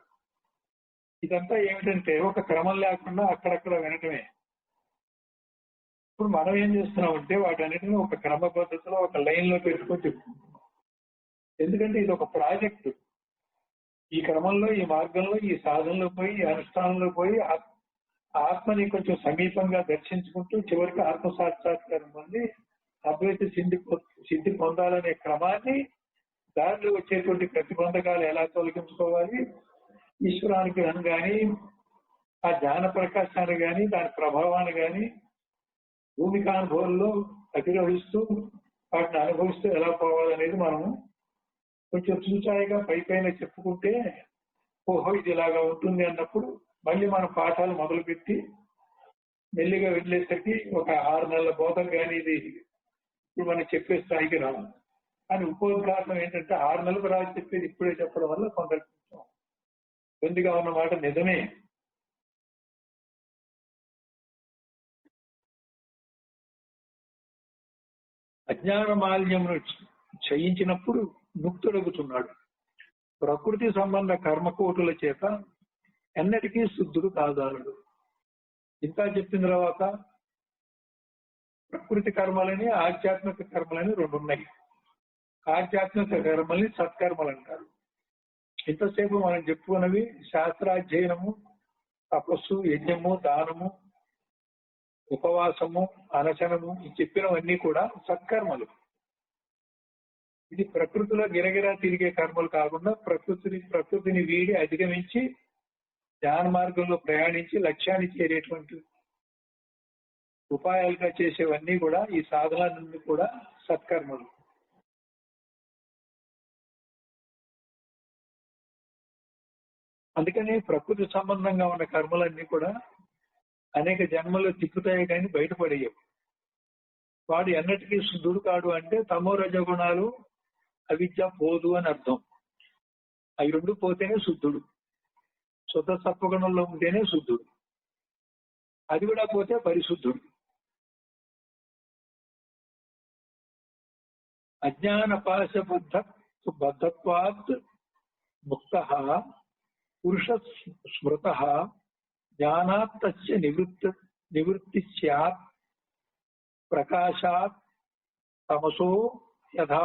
ఇదంతా ఏమిటంటే ఒక క్రమం లేకుండా అక్కడక్కడ వినటమే. ఇప్పుడు మనం ఏం చేస్తున్నామంటే వాటన్నిటిని ఒక క్రమ పద్ధతిలో ఒక లైన్ లో పెట్టుకొని చెప్పుకుంటున్నాం. ఎందుకంటే ఇది ఒక ప్రాజెక్టు. ఈ క్రమంలో, ఈ మార్గంలో, ఈ సాధనలో పోయి, ఈ అనుష్ఠానంలో పోయి ఆత్మని కొంచెం సమీపంగా దర్శించుకుంటూ చివరికి ఆత్మ సాక్షాత్కారం పొంది అద్వైత సిద్ధి పొందాలనే క్రమాన్ని, దారిలో వచ్చేటువంటి ప్రతిబంధకాలు ఎలా తొలగించుకోవాలి, ఈశ్వరానుగ్రహం కానీ, ఆ జ్ఞాన ప్రకాశాన్ని కానీ, దాని ప్రభావాన్ని కానీ భూమికానుభవంలో అధిరోహిస్తూ వాటిని అనుభవిస్తూ ఎలా పోవాలనేది మనము కొంచెం చూచాయిగా పైపైన చెప్పుకుంటే ఓహో ఇది ఇలాగా ఉంటుంది అన్నప్పుడు మళ్ళీ మనం పాఠాలు మొదలుపెట్టి మెల్లిగా వెళ్ళేసరికి ఒక 6 నెలల బోధ కానీ ఇది ఇప్పుడు మనం చెప్పే స్థాయికి రాము. కానీ ఉపోద్ఘాతం ఏంటంటే 6 నెలలకు రాసి చెప్పేది ఇప్పుడే చెప్పడం వల్ల కొంత ఇబ్బందిగా ఉన్నమాట నిజమే. అజ్ఞాన మాలిన్యమును క్షయించినప్పుడు ముక్తుడగుతున్నాడు. ప్రకృతి సంబంధ కర్మకోటుల చేత ఎన్నటికీ శుద్ధుడు కాదాలుడు. ఇంకా చెప్పిన తర్వాత ప్రకృతి కర్మలని, ఆధ్యాత్మిక కర్మలని 2 ఉన్నాయి. ఆధ్యాత్మిక కర్మల్ని సత్కర్మలు అంటారు. ఇంతసేపు మనం చెప్పుకున్నవి శాస్త్రాధ్యయనము, తపస్సు, యజ్ఞము, దానము, ఉపవాసము, అనశనము, ఈ చెప్పినవన్నీ కూడా సత్కర్మలు. ఇది ప్రకృతిలో గిరగిరా తిరిగే కర్మలు కాకుండా ప్రకృతిని వీడి అధిగమించి జ్ఞాన మార్గంలో ప్రయాణించి లక్ష్యాన్ని చేరేటువంటి ఉపాయాలుగా చేసేవన్నీ కూడా ఈ సాధనాలన్నీ కూడా సత్కర్మలు. అందుకని ప్రకృతి సంబంధంగా ఉన్న కర్మలన్నీ కూడా అనేక జన్మల్లో తిప్పుతాయి కానీ బయటపడేయవు. వాడు ఎన్నటికీ శుద్ధుడు కాడు అంటే తమో రజగుణాలు, అవిద్య పోదు అని అర్థం. అవి 2 పోతేనే శుద్ధుడు. శుద్ధ సత్వగుణంలో ఉంటేనే శుద్ధుడు. అది కూడా పోతే పరిశుద్ధుడు. అజ్ఞాన పాశ బద్ధత్వాత్ ముక్త పురుష స్మృత జ్ఞానాత్ తస్య నివృత్తి స్యాత్ ప్రకాశాత్ తమసో యథా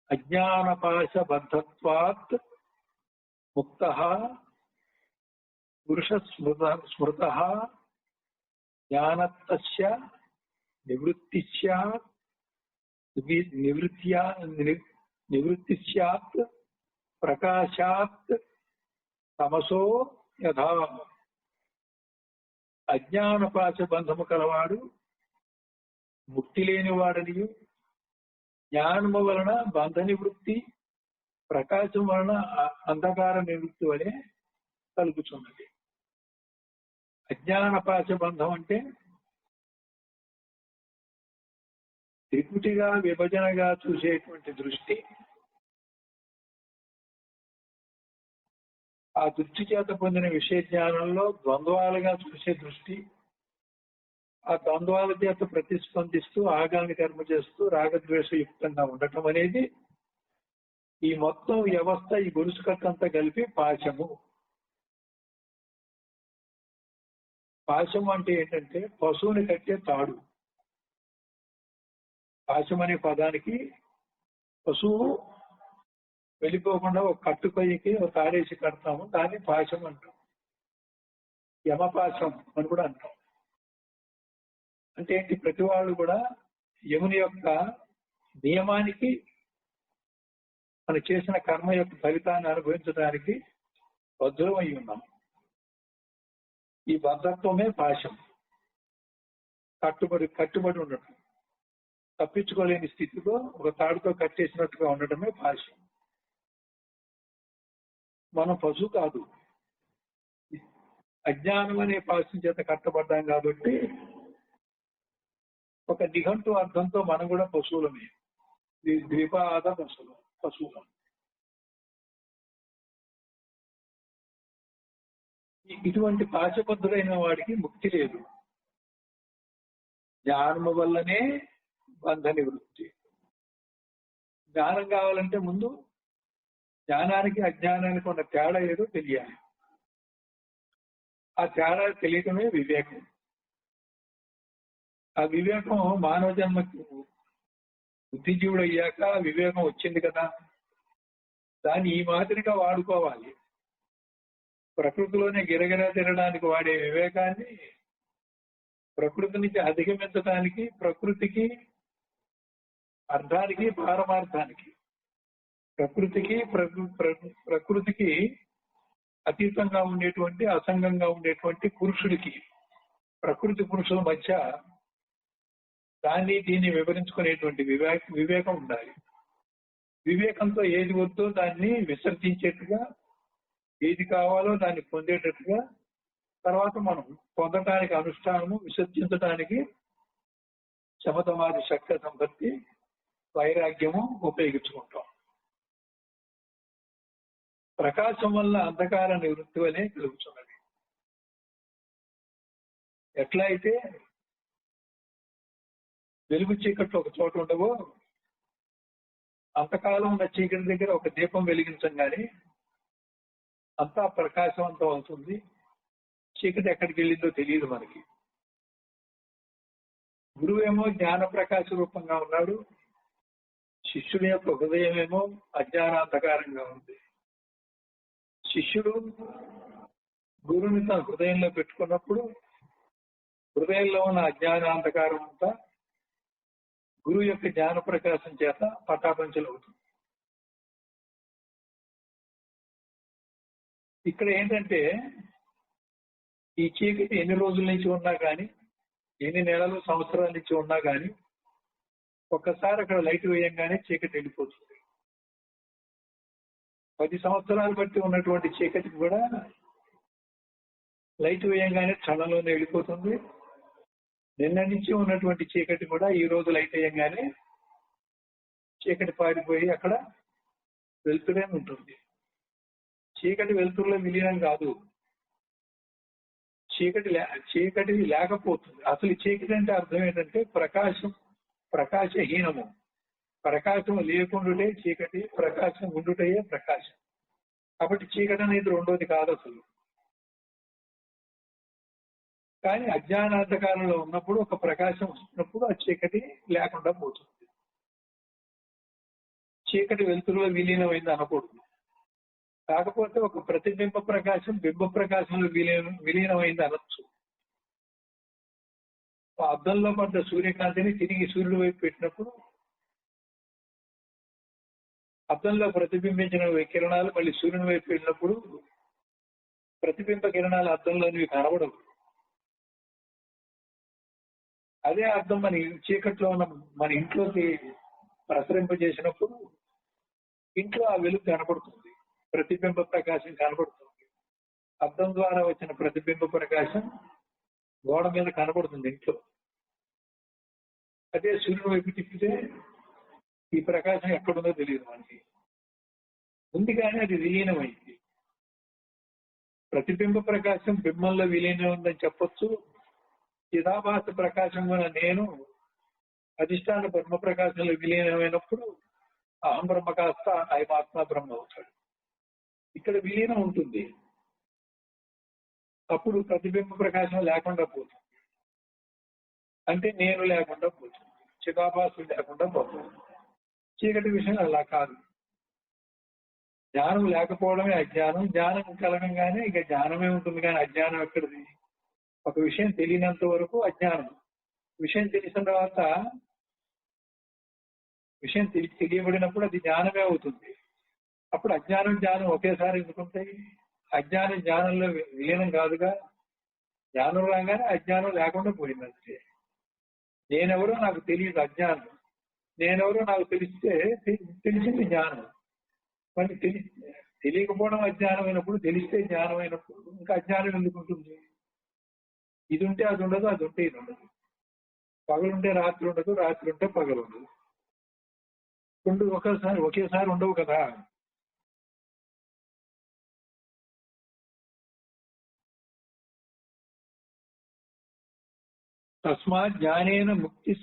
అజ్ఞానపాశబద్ధత్వాత్ ముక్తః పురుష స్మృతః జ్ఞానత్తస్య నివృత్తి స్యాత్ నివృత్తి స్యాత్ ప్రకాశాత్ తమసో యథా. అజ్ఞానపాశ బంధము కలవాడు ముక్తి లేనివాడనియు, జ్ఞానము వలన బంధ నివృత్తి, ప్రకాశం వలన అంధకార నివృత్తి వలె కలుగుతున్నది. అజ్ఞానపాశ బంధం అంటే త్రిపుటిగా విభజనగా చూసేటువంటి దృష్టి. ఆ దృష్టి చేత పొందిన విషయ జ్ఞానంలో ద్వంద్వాలుగా చూసే దృష్టి, ఆ ద్వంద్వాల చేత ప్రతిస్పందిస్తూ ఆగామి కర్మ చేస్తూ రాగద్వేషయుక్తంగా ఉండటం అనేది ఈ మొత్తం వ్యవస్థ, ఈ గొలుసు కట్టంతా కలిపి పాశము. పాశము అంటే ఏంటంటే పశువుని కట్టే తాడు. పాశం అనే పదానికి పశువు వెళ్ళిపోకుండా ఒక కట్టుకొయ్యకి ఒక తాడేసి కడతాము, దాన్ని పాశం అంటాం. యమపాశం అని కూడా అంటాం. అంటే ఏంటి, ప్రతి వాళ్ళు కూడా యముని యొక్క నియమానికి, మనం చేసిన కర్మ యొక్క ఫలితాన్ని అనుభవించడానికి బద్ధులం అయి ఉన్నాం. ఈ బద్ధత్వమే పాశం. కట్టుబడి ఉండటం, తప్పించుకోలేని స్థితిలో ఒక తాడుతో కట్టేసినట్టుగా ఉండటమే పాశం. మనం పశువు కాదు, అజ్ఞానం అనే పాశం చేత కట్టబడ్డాం కాబట్టి ఒక నిఘంటు అర్థంతో మనం కూడా పశువులమే. ద్విపాద పశువులం. ఇటువంటి పాశబద్ధుడైన వాడికి ముక్తి లేదు. జ్ఞానము వల్లనే బంధ నివృత్తి. జ్ఞానం కావాలంటే ముందు జ్ఞానానికి అజ్ఞానానికి ఉన్న తేడా ఏదో తెలియాలి. ఆ తేడా తెలియటమే వివేకం. ఆ వివేకం మానవ జన్మకి బుద్ధిజీవుడు అయ్యాక వివేకం వచ్చింది కదా, దాన్ని ఈ మాదిరిగా వాడుకోవాలి. ప్రకృతిలోనే గిరగిరా తిరగడానికి వాడే వివేకాన్ని ప్రకృతి నుంచి అధిగమించడానికి, ప్రకృతికి అర్థానికి పారమార్థానికి, ప్రకృతికి అతీతంగా ఉండేటువంటి, అసంగంగా ఉండేటువంటి పురుషుడికి, ప్రకృతి పురుషుల మధ్య దాన్ని దీన్ని వివరించుకునేటువంటి వివేకం ఉండాలి. వివేకంతో ఏది వద్దో దాన్ని విసర్జించేట్టుగా, ఏది కావాలో దాన్ని పొందేటట్టుగా, తర్వాత మనం పొందటానికి అనుష్ఠానము, విసర్జించడానికి శమతమాది శక్తి సంపత్తి, వైరాగ్యము ఉపయోగించుకుంటాం. ప్రకాశం వల్ల అంధకార నివృత్తి వలె కలుగుతున్నది. ఎట్లా అయితే వెలుగు చీకట్లు ఒక చోట ఉండవో, అంతకాలం ఉన్న చీకటి దగ్గర ఒక దీపం వెలిగించంగానే అంతా ప్రకాశవంతం అవుతుంది. చీకటి ఎక్కడికి వెళ్ళిందో తెలియదు మనకి. గురువు ఏమో జ్ఞాన ప్రకాశ రూపంగా ఉన్నాడు, శిష్యుడి యొక్క హృదయం ఏమో అజ్ఞానాంధకారంగా ఉంది. శిష్యుడు గురువుని తన హృదయంలో పెట్టుకున్నప్పుడు హృదయంలో ఉన్న అజ్ఞానాంధకారం అంతా గురువు యొక్క జ్ఞాన ప్రకాశం చేత పటాపంచలవుతుంది. ఇక్కడ ఏంటంటే ఈ చీకటి ఎన్ని రోజుల నుంచి ఉన్నా కానీ, ఎన్ని నెలలు సంవత్సరాల నుంచి ఉన్నా కానీ, ఒక్కసారి అక్కడ లైట్ వేయంగానే చీకటి వెళ్ళిపోతుంది. 10 సంవత్సరాలు బట్టి ఉన్నటువంటి చీకటికి కూడా లైట్ వేయంగానే క్షణంలోనే వెళ్ళిపోతుంది. నిన్న నుంచి ఉన్నటువంటి చీకటి కూడా ఈ రోజు లైట్ వేయంగానే చీకటి పారిపోయి అక్కడ వెలుతురే ఉంటుంది. చీకటి వెలుతురులో విలీనం కాదు, చీకటి లేకపోతుంది. అసలు చీకటి అంటే అర్థం ఏంటంటే ప్రకాశహీనము. ప్రకాశం లేకుండాటే చీకటి, ప్రకాశం ఉండుటయే ప్రకాశం. కాబట్టి చీకటి అనేది రెండోది కాదు. అసలు కానీ అజ్ఞానాంధకారంలో ఉన్నప్పుడు ఒక ప్రకాశం వస్తున్నప్పుడు ఆ చీకటి లేకుండా పోతుంది. చీకటి వెలుతురులో విలీనమైంది అనకూడదు. కాకపోతే ఒక ప్రతిబింబ ప్రకాశం బింబ ప్రకాశంలో విలీనమైంది అనొచ్చు. అద్దంలో పడ్డ సూర్యకాంతిని తిరిగి సూర్యుడి వైపు పెట్టినప్పుడు అద్దంలో ప్రతిబింబించిన కిరణాలు మళ్ళీ సూర్యుని వైపు వెళ్ళినప్పుడు ప్రతిబింబ కిరణాలు అద్దంలోనివి కనబడవు. అదే అద్దం మన చీకట్లో ఉన్న మన ఇంట్లోకి ప్రసరింపజేసినప్పుడు ఇంట్లో ఆ వెలుగు కనబడుతుంది, ప్రతిబింబ ప్రకాశం కనబడుతుంది. అద్దం ద్వారా వచ్చిన ప్రతిబింబ ప్రకాశం గోడ మీద కనబడుతుంది ఇంట్లో. అదే సూర్యుని వైపు తిప్పితే ఈ ప్రకాశం ఎక్కడుందో తెలియదు మనకి. ఉంది కానీ అది విలీనమైంది. ప్రతిబింబ ప్రకాశం బింబంలో విలీనం ఉందని చెప్పొచ్చు. చిదాభాస ప్రకాశం కూడా నేను అధిష్టాన బ్రహ్మ ప్రకాశంలో విలీనమైనప్పుడు అహం బ్రహ్మ కాస్త అయమాత్మ బ్రహ్మ అవుతాడు. ఇక్కడ విలీనం ఉంటుంది. అప్పుడు ప్రతిబింబ ప్రకాశం లేకుండా పోతుంది. అంటే నేను లేకుండా పోతుంది, చిదాభాసం లేకుండా పోతుంది. చీకటి విషయం అలా కాదు. జ్ఞానం లేకపోవడమే అజ్ఞానం. జ్ఞానం కలగంగానే ఇక జ్ఞానమే ఉంటుంది, కానీ అజ్ఞానం ఎక్కడిది? ఒక విషయం తెలియనంత వరకు అజ్ఞానం. విషయం తెలిసిన తర్వాత విషయం తెలియబడినప్పుడు అది జ్ఞానమే అవుతుంది. అప్పుడు అజ్ఞానం జ్ఞానం ఒకేసారి ఎందుకుంటాయి? అజ్ఞానం జ్ఞానంలో విలీనం కాదుగా. జ్ఞానం రాగానే అజ్ఞానం లేకుండా పోయిందంటే నేనెవరో నాకు తెలియదు అజ్ఞానం. నేనెవరో నాకు తెలిసింది జ్ఞానం. మరి తెలియకపోవడం అజ్ఞానం అయినప్పుడు, తెలిస్తే జ్ఞానం అయినప్పుడు ఇంకా అజ్ఞానం ఎందుకు ఉంటుంది? ఇది ఉంటే అది ఉండదు, అది ఉంటే ఇది ఉండదు. పగలుంటే రాత్రి ఉండదు, రాత్రి ఉంటే పగలు ఉండదు. రెండు ఒకేసారి ఉండవు కదా. తస్మాత్ జ్ఞానేన ముక్తి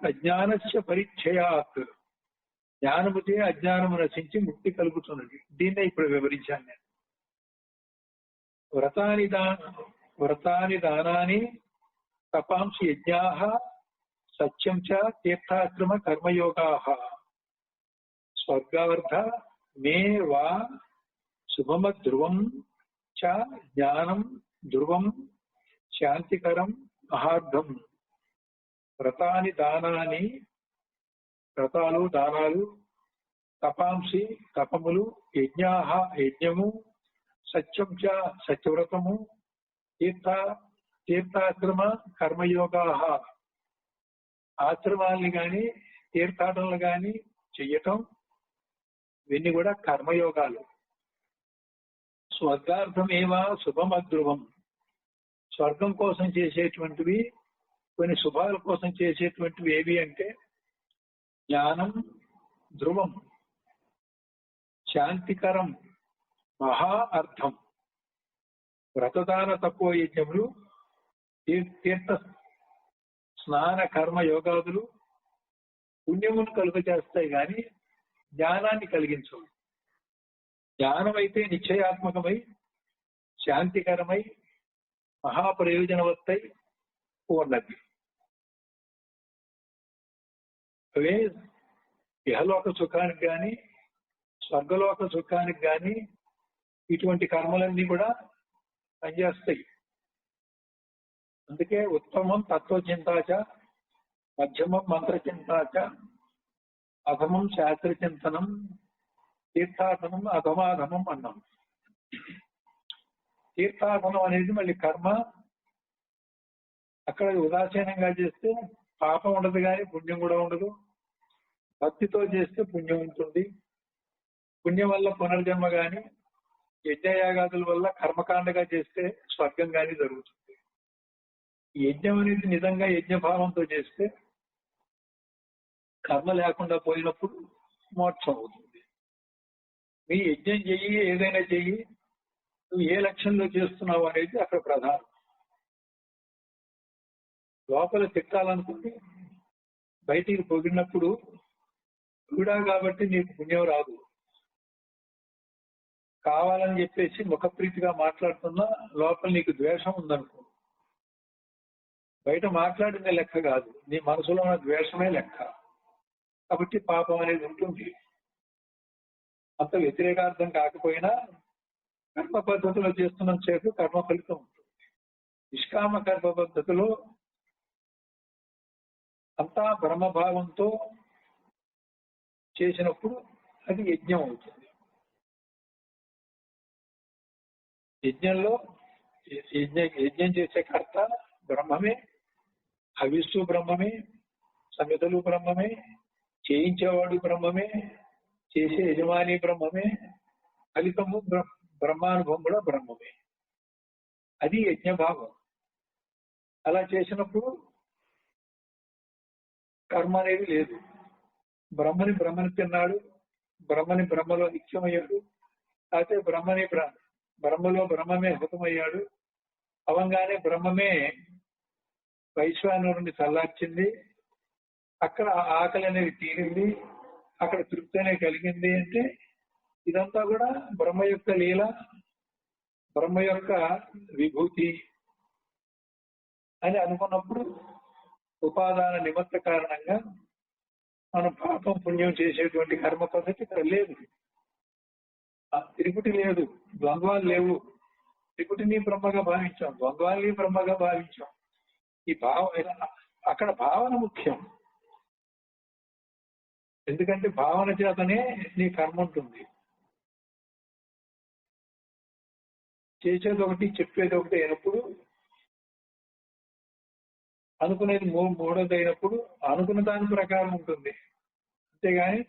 అజ్ఞానస్య పరిచ్ఛయాత్. జ్ఞానముతే అజ్ఞానము నశించి ముక్తి కలుగుతున్నది. దీన్నే ఇప్పుడు వివరించాను నేను. వ్రతాని దానాని తపాంసి యజ్ఞాః సత్యం చ తీర్థాశ్రమ కర్మయోగాః స్వర్గార్థ మే వా శుభమధ్రువం చ జ్ఞానం ధ్రువం శాంతికరం మహార్థం. వ్రతాని దానాని, వ్రతాలు దానాలు, తపాంసి తపములు, యజ్ఞాః యజ్ఞము, సత్యం చ సత్యవ్రతము, తీర్థాశ్రమ కర్మయోగాః ఆశ్రమాలని గాని తీర్థాటనలు గాని చెయ్యటం, ఇవన్నీ కూడా కర్మయోగాలు. స్వర్గార్థమేవా శుభమధ్రువం. స్వర్గం కోసం చేసేటువంటివి, కొన్ని శుభాల కోసం చేసేటువంటివి ఏవి అంటే జ్ఞానం ధ్రువం, శాంతికరం, మహా అర్థం. వ్రతదాన తపోయజ్ఞములు, తీర్థ స్నాన కర్మ యోగాదులు పుణ్యమును కలుగ చేస్తాయి కానీ జ్ఞానాన్ని కలిగించవు. జ్ఞానం అయితే నిశ్చయాత్మకమై శాంతికరమై మహాప్రయోజనవత్తై ఉన్నది. అవే ఇహలోక సుఖానికి కానీ స్వర్గలోక సుఖానికి కానీ ఇటువంటి కర్మలన్నీ కూడా పనిచేస్తాయి. అందుకే ఉత్తమం తత్వచింతాచ, మధ్యమం మంత్రచింతాచ, అధమం శాస్త్రచింతనం, తీర్థాటనం అధమాధమం అన్నాం. తీర్థాటనం అనేది మళ్ళీ కర్మ. అక్కడ ఉదాసీనంగా చేస్తే పాపం ఉండదు కానీ పుణ్యం కూడా ఉండదు. భక్తితో చేస్తే పుణ్యం ఉంటుంది. పుణ్యం వల్ల పునర్జన్మ గాని, యజ్ఞయాగాదుల వల్ల కర్మకాండగా చేస్తే స్వర్గం గాని జరుగుతుంది. ఈ యజ్ఞం అనేది నిజంగా యజ్ఞభావంతో చేస్తే కర్మ లేకుండా పోయినప్పుడు మోక్షం అవుతుంది. మీ యజ్ఞం చెయ్యి, ఏదైనా చెయ్యి, నువ్వు ఏ లక్ష్యంలో చేస్తున్నావు అనేది అక్కడ ప్రధానం. లోపల తిట్టాలనుకుంటే బయటికి పొగిడినప్పుడు కూడా కాబట్టి నీకు పుణ్యం రాదు. కావాలని చెప్పేసి ముఖప్రీతిగా మాట్లాడుతున్నా లోపల నీకు ద్వేషం ఉందనుకో, బయట మాట్లాడిందే లెక్క కాదు, నీ మనసులో ఉన్న ద్వేషమే లెక్క. కాబట్టి పాపం అనేది ఉంటుంది. అంత వ్యతిరేకార్థం కాకపోయినా కర్మ పద్ధతిలో చేస్తున్న సేపు కర్మ ఫలితం ఉంటుంది. నిష్కామ కర్మ పద్ధతిలో అంతా బ్రహ్మభావంతో చేసినప్పుడు అది యజ్ఞం అవుతుంది. యజ్ఞంలో యజ్ఞం చేసే కర్త బ్రహ్మమే, హవిస్సు బ్రహ్మమే, సమితలు బ్రహ్మమే, చేయించేవాడు బ్రహ్మమే, చేసే యజమాని బ్రహ్మమే, ఫలితము బ్రహ్మానుభవం కూడా బ్రహ్మమే. అది యజ్ఞభావం. అలా చేసినప్పుడు కర్మ అనేది లేదు. బ్రహ్మని తిన్నాడు, బ్రహ్మలో నిత్యమయ్యాడు, అయితే బ్రహ్మలో బ్రహ్మమే హృతమయ్యాడు. అవంగానే బ్రహ్మమే వైశ్వానరుని చల్లార్చింది, అక్కడ ఆకలి అనేది తీరింది, అక్కడ తృప్తి అనేది కలిగింది. అంటే ఇదంతా కూడా బ్రహ్మ యొక్క లీల, బ్రహ్మ యొక్క విభూతి అని అనుకున్నప్పుడు ఉపాదాన నిమిత్త కారణంగా మనం పాపం పుణ్యం చేసేటువంటి కర్మ పద్ధతి ఇక్కడ లేదు. త్రిపుటి లేదు, ద్వంద్వాలు లేవు. త్రిపుటిని బ్రహ్మగా భావించాం, ద్వంద్వాల్ని బ్రహ్మగా భావించాం. ఈ అక్కడ భావన ముఖ్యం. ఎందుకంటే భావన చేతనే నీ కర్మ ఉంటుంది. చేసేది ఒకటి, చెప్పేది ఒకటి అయినప్పుడు, అనుకునేది మూడోది అయినప్పుడు అనుకున్న దాని ప్రకారం ఉంటుంది, అంతేగాని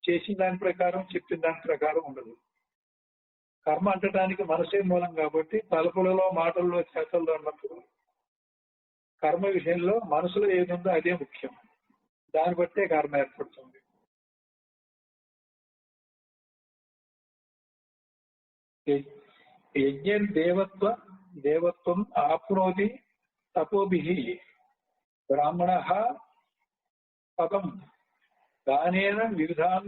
చేసిన దాని ప్రకారం చెప్పిన దాని ప్రకారం ఉండదు. కర్మ అంటడానికి మనసే మూలం కాబట్టి తలుపులలో, మాటల్లో, చేతల్లో ఉన్నప్పుడు కర్మ విషయంలో మనసులో ఏది ఉందో అదే ముఖ్యం. దాన్ని బట్టే కర్మ ఏర్పడుతుంది. యజ్ఞం దేవత్వం ఆప్నోతి తపోభిః బ్రాహ్మణః పదం దానేన వివిధాన్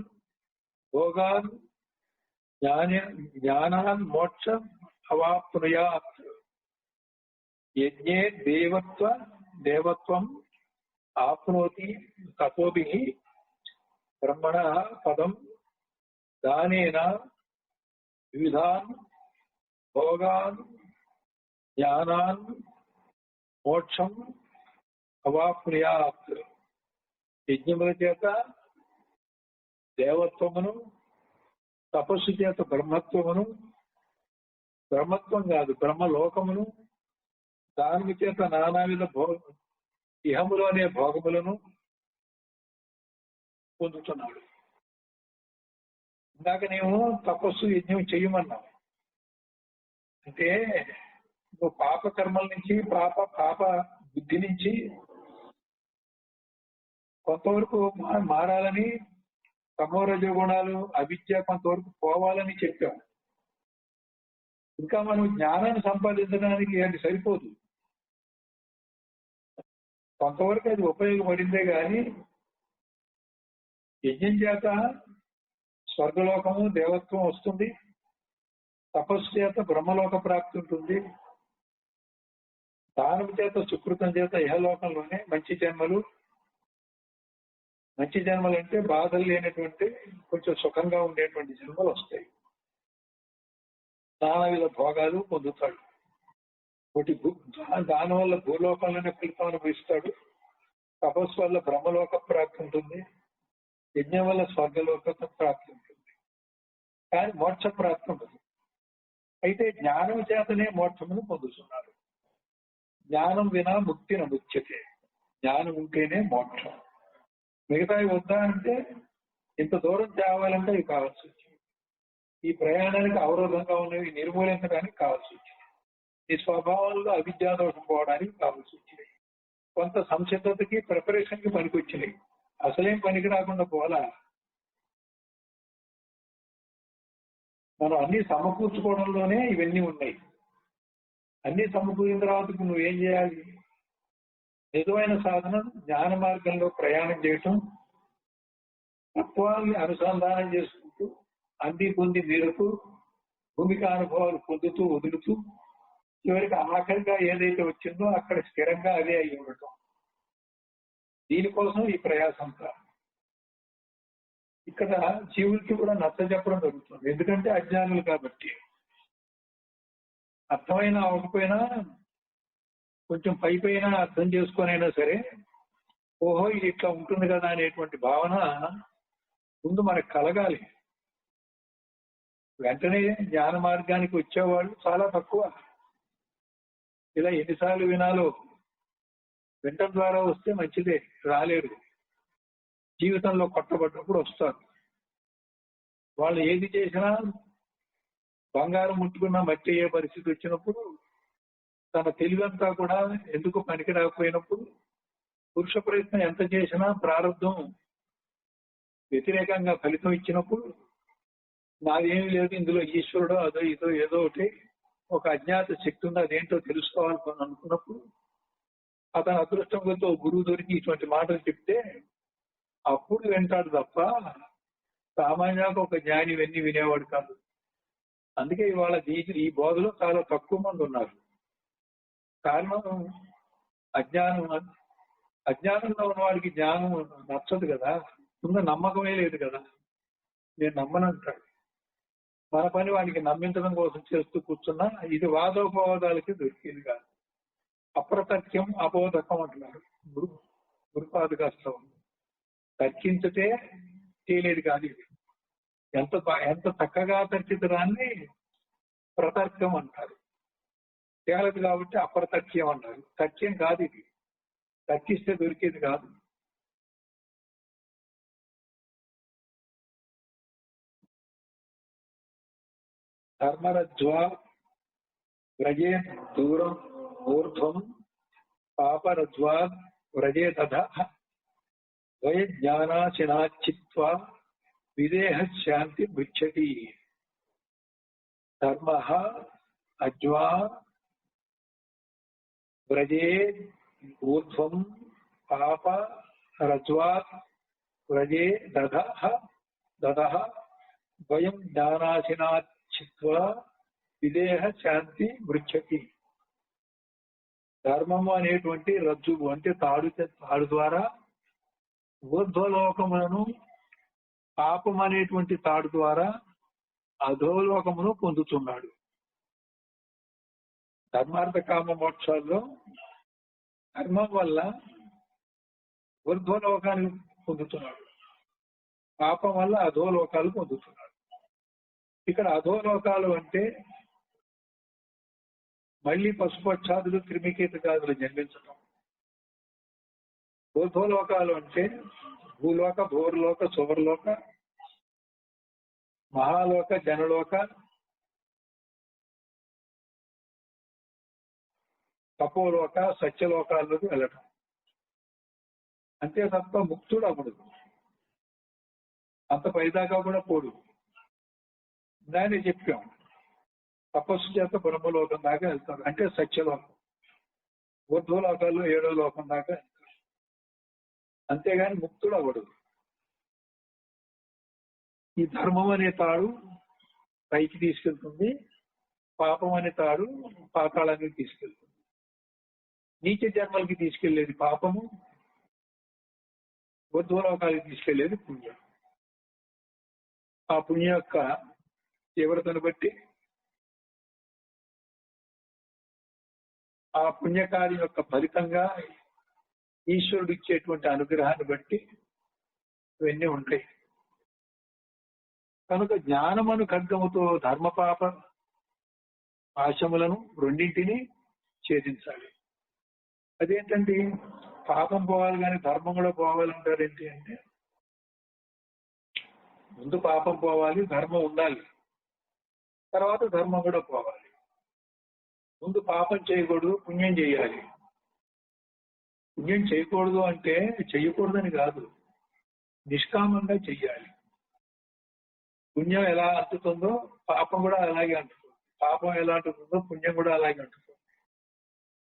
భోగాన్ జ్ఞానాన్ మోక్ష అవాప్నుయాత్. యజ్ఞే దేవత్వం ఆప్నోతి తపోభిః బ్రహ్మణః పదం దానేన వివిధాన్ భోగాన్ జ్ఞానాన్ మోక్షం అవాప్నుయాత్. యజ్ఞముల చేత దేవత్వమును, తపస్సు చేత బ్రహ్మత్వమును, బ్రహ్మత్వం కాదు బ్రహ్మలోకమును, దాని చేత నానావిధ ఇహములోనే భోగములను పొందుతున్నాడు. ఇందాక నేను తపస్సు యజ్ఞం చెయ్యమన్నావు అంటే నువ్వు పాప కర్మల నుంచి, పాప బుద్ధి నుంచి కొంతవరకు మారాలని, తమోరజ గుణాలు, అవిద్య కొంతవరకు పోవాలని చెప్పాం. ఇంకా మనం జ్ఞానాన్ని సంపాదించడానికి అది సరిపోదు. కొంతవరకు అది ఉపయోగపడిందే కానీ యజ్ఞం చేత స్వర్గలోకము, దేవత్వం వస్తుంది, తపస్సు చేత బ్రహ్మలోక ప్రాప్తి ఉంటుంది, దానం చేత సుకృతం చేత ఇహలోకంలోనే మంచి జన్మలు అంటే బాధలు లేనటువంటి కొంచెం సుఖంగా ఉండేటువంటి జన్మలు వస్తాయి. నానావిధ భోగాలు పొందుతాడు. ఒకటి దాని వల్ల భూలోకంలోనే ఫలితం అనుభవిస్తాడు, తపస్సు వల్ల బ్రహ్మలోక ప్రాప్తి ఉంటుంది, యజ్ఞం వల్ల స్వర్గలోక ప్రాప్తి ఉంటుంది, కానీ మోక్ష ప్రాప్తి ఉండదు. అయితే జ్ఞానం చేతనే మోక్షమును పొందుతున్నారు. జ్ఞానం వినా ముక్తి నముచ్యతే. జ్ఞానం ఉంటేనే మోక్షం. మిగతావి వద్దా అంటే ఇంత దూరం తేవాలంటే ఇవి కావాల్సి వచ్చింది. ఈ ప్రయాణానికి అవరోధంగా ఉన్నవి నిర్మూలించడానికి కావాల్సి వచ్చింది. ఈ స్వభావంలో అవిద్యాదోషం పోవడానికి కావాల్సి వచ్చింది. కొంత సంసిద్ధతకి, ప్రిపరేషన్ కి పనికి వచ్చినాయి. అసలేం పనికి రాకుండా పోలా. మనం అన్ని సమకూర్చుకోవడంలోనే ఇవన్నీ ఉన్నాయి. అన్ని సమకూరిన తర్వాత నువ్వేం చేయాలి? నిజమైన సాధన జ్ఞాన మార్గంలో ప్రయాణం చేయటం, తత్వాన్ని అనుసంధానం చేసుకుంటూ అంది పొంది మీరుతూ భూమిక అనుభవాలు పొందుతూ వదులుతూ చివరికి ఆఖరిగా ఏదైతే వచ్చిందో అక్కడ స్థిరంగా అదే అయి ఉండటం. దీనికోసం ఈ ప్రయాసంతా. ఇక్కడ జీవులకి కూడా నచ్చ చెప్పడం జరుగుతుంది. ఎందుకంటే అజ్ఞానులు కాబట్టి. అర్థమైనా అవ్వకపోయినా కొంచెం పైన అర్థం చేసుకొనైనా సరే, ఓహో ఇది ఇట్లా ఉంటుంది కదా అనేటువంటి భావన ముందు మనకు కలగాలి. వెంటనే జ్ఞాన మార్గానికి వచ్చేవాళ్ళు చాలా తక్కువ. ఇలా ఎన్నిసార్లు వినాలో. వినటం ద్వారా వస్తే మంచిదే, రాలేరు. జీవితంలో కొట్టబడ్డప్పుడు వస్తారు. వాళ్ళు ఏది చేసినా బంగారం ముట్టుకున్న మట్టి అయ్యే పరిస్థితి వచ్చినప్పుడు, తన తెలివంతా కూడా ఎందుకు పనికి రాకపోయినప్పుడు, పురుష ప్రయత్నం ఎంత చేసినా ప్రారంభం వ్యతిరేకంగా ఫలితం ఇచ్చినప్పుడు, నాదేమీ లేదు ఇందులో ఈశ్వరుడు అదో ఇదో ఏదో ఒకటి ఒక అజ్ఞాత శక్తి ఉంది, అదేంటో తెలుసుకోవాలని అనుకున్నప్పుడు అతను అదృష్టంతో గురువు దొరికి ఇటువంటి మాటలు చెప్తే అప్పుడు వింటాడు తప్ప సామాన్యంగా ఒక జ్ఞాని ఇవన్నీ వినేవాడు కాదు. అందుకే ఇవాళ ఈ బోధలో చాలా తక్కువ మంది ఉన్నారు. కారణం అజ్ఞానంలో ఉన్న వాడికి జ్ఞానం నచ్చదు కదా, ముందు నమ్మకమే లేదు కదా. నేను నమ్మనంటాడు. మన పని వాడికి నమ్మించడం కోసం చేస్తూ కూర్చున్నా ఇది వాదోపవాదాలకి దొరికేది కాదు. అప్రతర్క్యం అబోధకం అంటున్నారు గురుపాదకాస్త్రం. తర్కించితే తేలేది కాదు ఇది. ఎంత చక్కగా తర్కితరాన్ని ప్రతర్కం అంటారు. తేలదు కాబట్టి అప్రతర్క్యం అంటారు. తర్క్యం కాదు ఇది, తర్కిస్తే దొరికేది కాదు. ధర్మరజ్వా వ్రజే దూరం ఊర్ధ్వం పాపరజ్వా వ్రజే తథ వయజ్ఞానాశినాచిత్వా విదేహ శాంతి మృచ్చతి. ధర్మ అజ్వా వ్రజే ఊర్ధ్వం పాప రజ్వా వ్రజే దధ వయం జ్ఞానాశినాచిత్వా విదేహ శాంతి మృచ్చతి. ధర్మము అనేటువంటి రజ్జువు అంటే తాడు ద్వారా ఊర్ధ్వలోకములను, పాపం అనేటువంటి తాడు ద్వారా అధోలోకమును పొందుతున్నాడు. ధర్మార్థ కామ మోక్షాల్లో ధర్మం వల్ల ఊర్ధ్వలోకాన్ని పొందుతున్నాడు, పాపం వల్ల అధోలోకాలు పొందుతున్నాడు. ఇక్కడ అధోలోకాలు అంటే మళ్ళీ పశుపక్షాదులు క్రిమికీటకాదులు జన్మించటం. ఊర్ధ్వలోకాలు అంటే భూలోక, భూర్లోక, సువర్లోక, మహాలోక, జనలోక, తపోలోక, సత్యలోకాల్లోకి వెళ్ళటం. అంతే తప్ప ముక్తుడు అవ్వడు. అంత పైదాకా కూడా పోడు. దాన్ని చెప్పాం, తపస్సు చేత బ్రహ్మలోకం దాకా వెళ్తారు, అంటే సత్యలోకం. ఊర్ధ్వలోకాల్లో 7వ లోకం దాకా వెళ్తారు. అంతేగాని ముక్తుడు అవ్వడు. ఈ ధర్మం అనే తాడు పైకి తీసుకెళ్తుంది, పాపం అనే తాడు పాతాళానికి తీసుకెళ్తుంది. నీచ జన్మలకి తీసుకెళ్లేది పాపము, ఊర్ధ్వలోకాలకి తీసుకెళ్లేది పుణ్యం. ఆ పుణ్యం యొక్క తీవ్రతను బట్టి, ఆ పుణ్యకార్యం యొక్క ఫలితంగా ఈశ్వరుడు ఇచ్చేటువంటి అనుగ్రహాన్ని బట్టి ఇవన్నీ ఉంటాయి. కనుక జ్ఞానమను ఖడ్గముతో ధర్మపాప ఆశములను రెండింటినీ ఛేదించాలి. అదేంటండి, పాపం పోవాలి కానీ ధర్మం కూడా పోవాలంటారు ఏంటి అంటే, ముందు పాపం పోవాలి, ధర్మం ఉండాలి, తర్వాత ధర్మం కూడా పోవాలి. ముందు పాపం చేయకూడదు, పుణ్యం చేయాలి. పుణ్యం చేయకూడదు అంటే చెయ్యకూడదని కాదు, నిష్కామంగా చెయ్యాలి. పుణ్యం ఎలా అంటుతుందో పాపం కూడా అలాగే అంటుతుంది, పాపం ఎలా అంటుతుందో పుణ్యం కూడా అలాగే అంటుతుంది.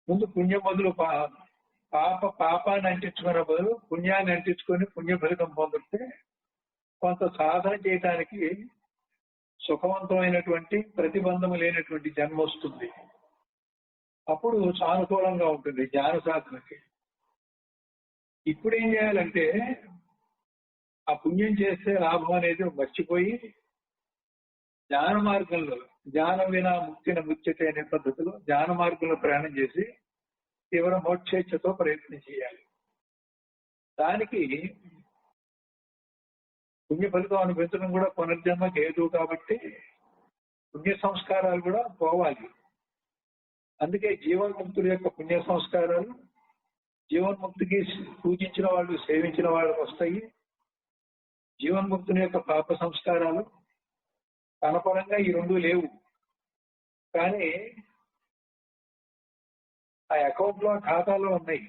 ముందు పుణ్యం బదులు పాపాన్ని అంటించుకునే బదులు పుణ్యాన్ని అంటించుకొని పుణ్య ఫలితం పొందితే కొంత సాధన చేయటానికి సుఖవంతమైనటువంటి ప్రతిబంధము లేనటువంటి జన్మ వస్తుంది. అప్పుడు సానుకూలంగా ఉంటుంది జ్ఞాన సాధనకి. ఇప్పుడు ఏం చేయాలంటే ఆ పుణ్యం చేస్తే లాభం అనేది మర్చిపోయి జ్ఞాన మార్గంలో జ్ఞానం వినా ముక్తిన ముచ్యతే అనే పద్ధతిలో జ్ఞాన మార్గంలో ప్రయాణం చేసి తీవ్ర మోక్షేచ్ఛతో ప్రయత్నం చేయాలి. దానికి పుణ్య ఫలితం అనిపించడం కూడా పునర్జన్మకి హేతువు కాబట్టి పుణ్య సంస్కారాలు కూడా పోవాలి. అందుకే జీవన్ముక్తుల యొక్క పుణ్య సంస్కారాలు జీవన్ముక్తికి పూజించిన వాళ్ళు సేవించిన వాళ్ళకి వస్తాయి. జీవన్ముక్తుని యొక్క పాప సంస్కారాలు కనపరంగా ఈ రెండు లేవు, కానీ ఆ అకౌంట్ లో ఖాతాలో ఉన్నాయి.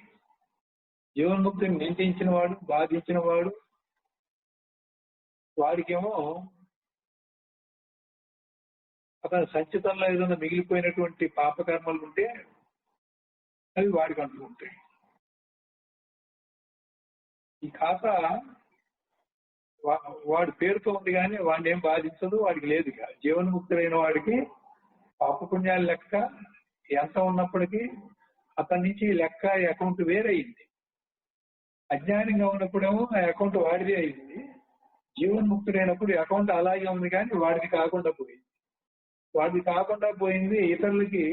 జీవన్ముక్తిని నిందించిన వాడు బాధించిన వాడు వాడికేమో అతని సంచితంలో ఏదైనా మిగిలిపోయినటువంటి పాపకర్మలు ఉంటే అవి వాడికి అంటుకుంటాయి. ఈ ఖాతా వాడి పేరుతో ఉంది కానీ వాడిని ఏం బాధించదు, వాడికి లేదు. జీవన్ముక్తులైన వాడికి పాపపుణ్యాల లెక్క ఎంత ఉన్నప్పటికీ అతని నుంచి లెక్క అకౌంట్ వేరయింది. అజ్ఞానంగా ఉన్నప్పుడేమో ఆ అకౌంట్ వాడిదే అయింది. జీవన్ముక్తుడైనప్పుడు అకౌంట్ అలాగే ఉంది కానీ వాడిది కాకుండా పోయింది. వాడిది కాకుండా పోయింది ఇతరులకి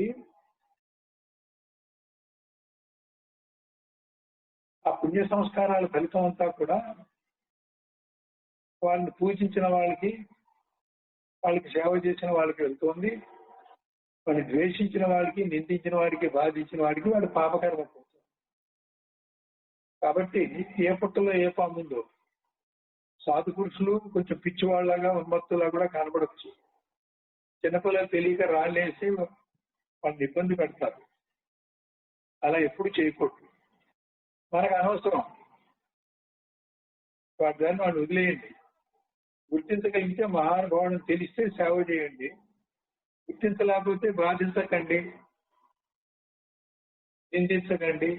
ఆ పుణ్య సంస్కారాల ఫలితం అంతా కూడా వాళ్ళని పూజించిన వాళ్ళకి సేవ చేసిన వాళ్ళకి వెళ్తుంది. వాళ్ళని ద్వేషించిన వాడికి నిందించిన వాడికి బాధించిన వాడికి వాడు పాపకర్మ పోతుంది. కాబట్టి ఏ పుట్టలో ఏ పాముందో సాధు పురుషులు కొంచెం పిచ్చివాళ్లాగా ఉన్మత్తులా కూడా కనబడవచ్చు. చిన్నపిల్లలు తెలియక రాళ్ళేసి వాళ్ళని ఇబ్బంది పెడతారు. అలా ఎప్పుడు చేయకూడదు. మనకు అనవసరం, వాటి దాన్ని వాడిని వదిలేయండి. గుర్తించగలిగితే మహానుభావుని తెలిస్తే సేవ చేయండి, గుర్తించలేకపోతే బాధించకండి, నిందించకండి,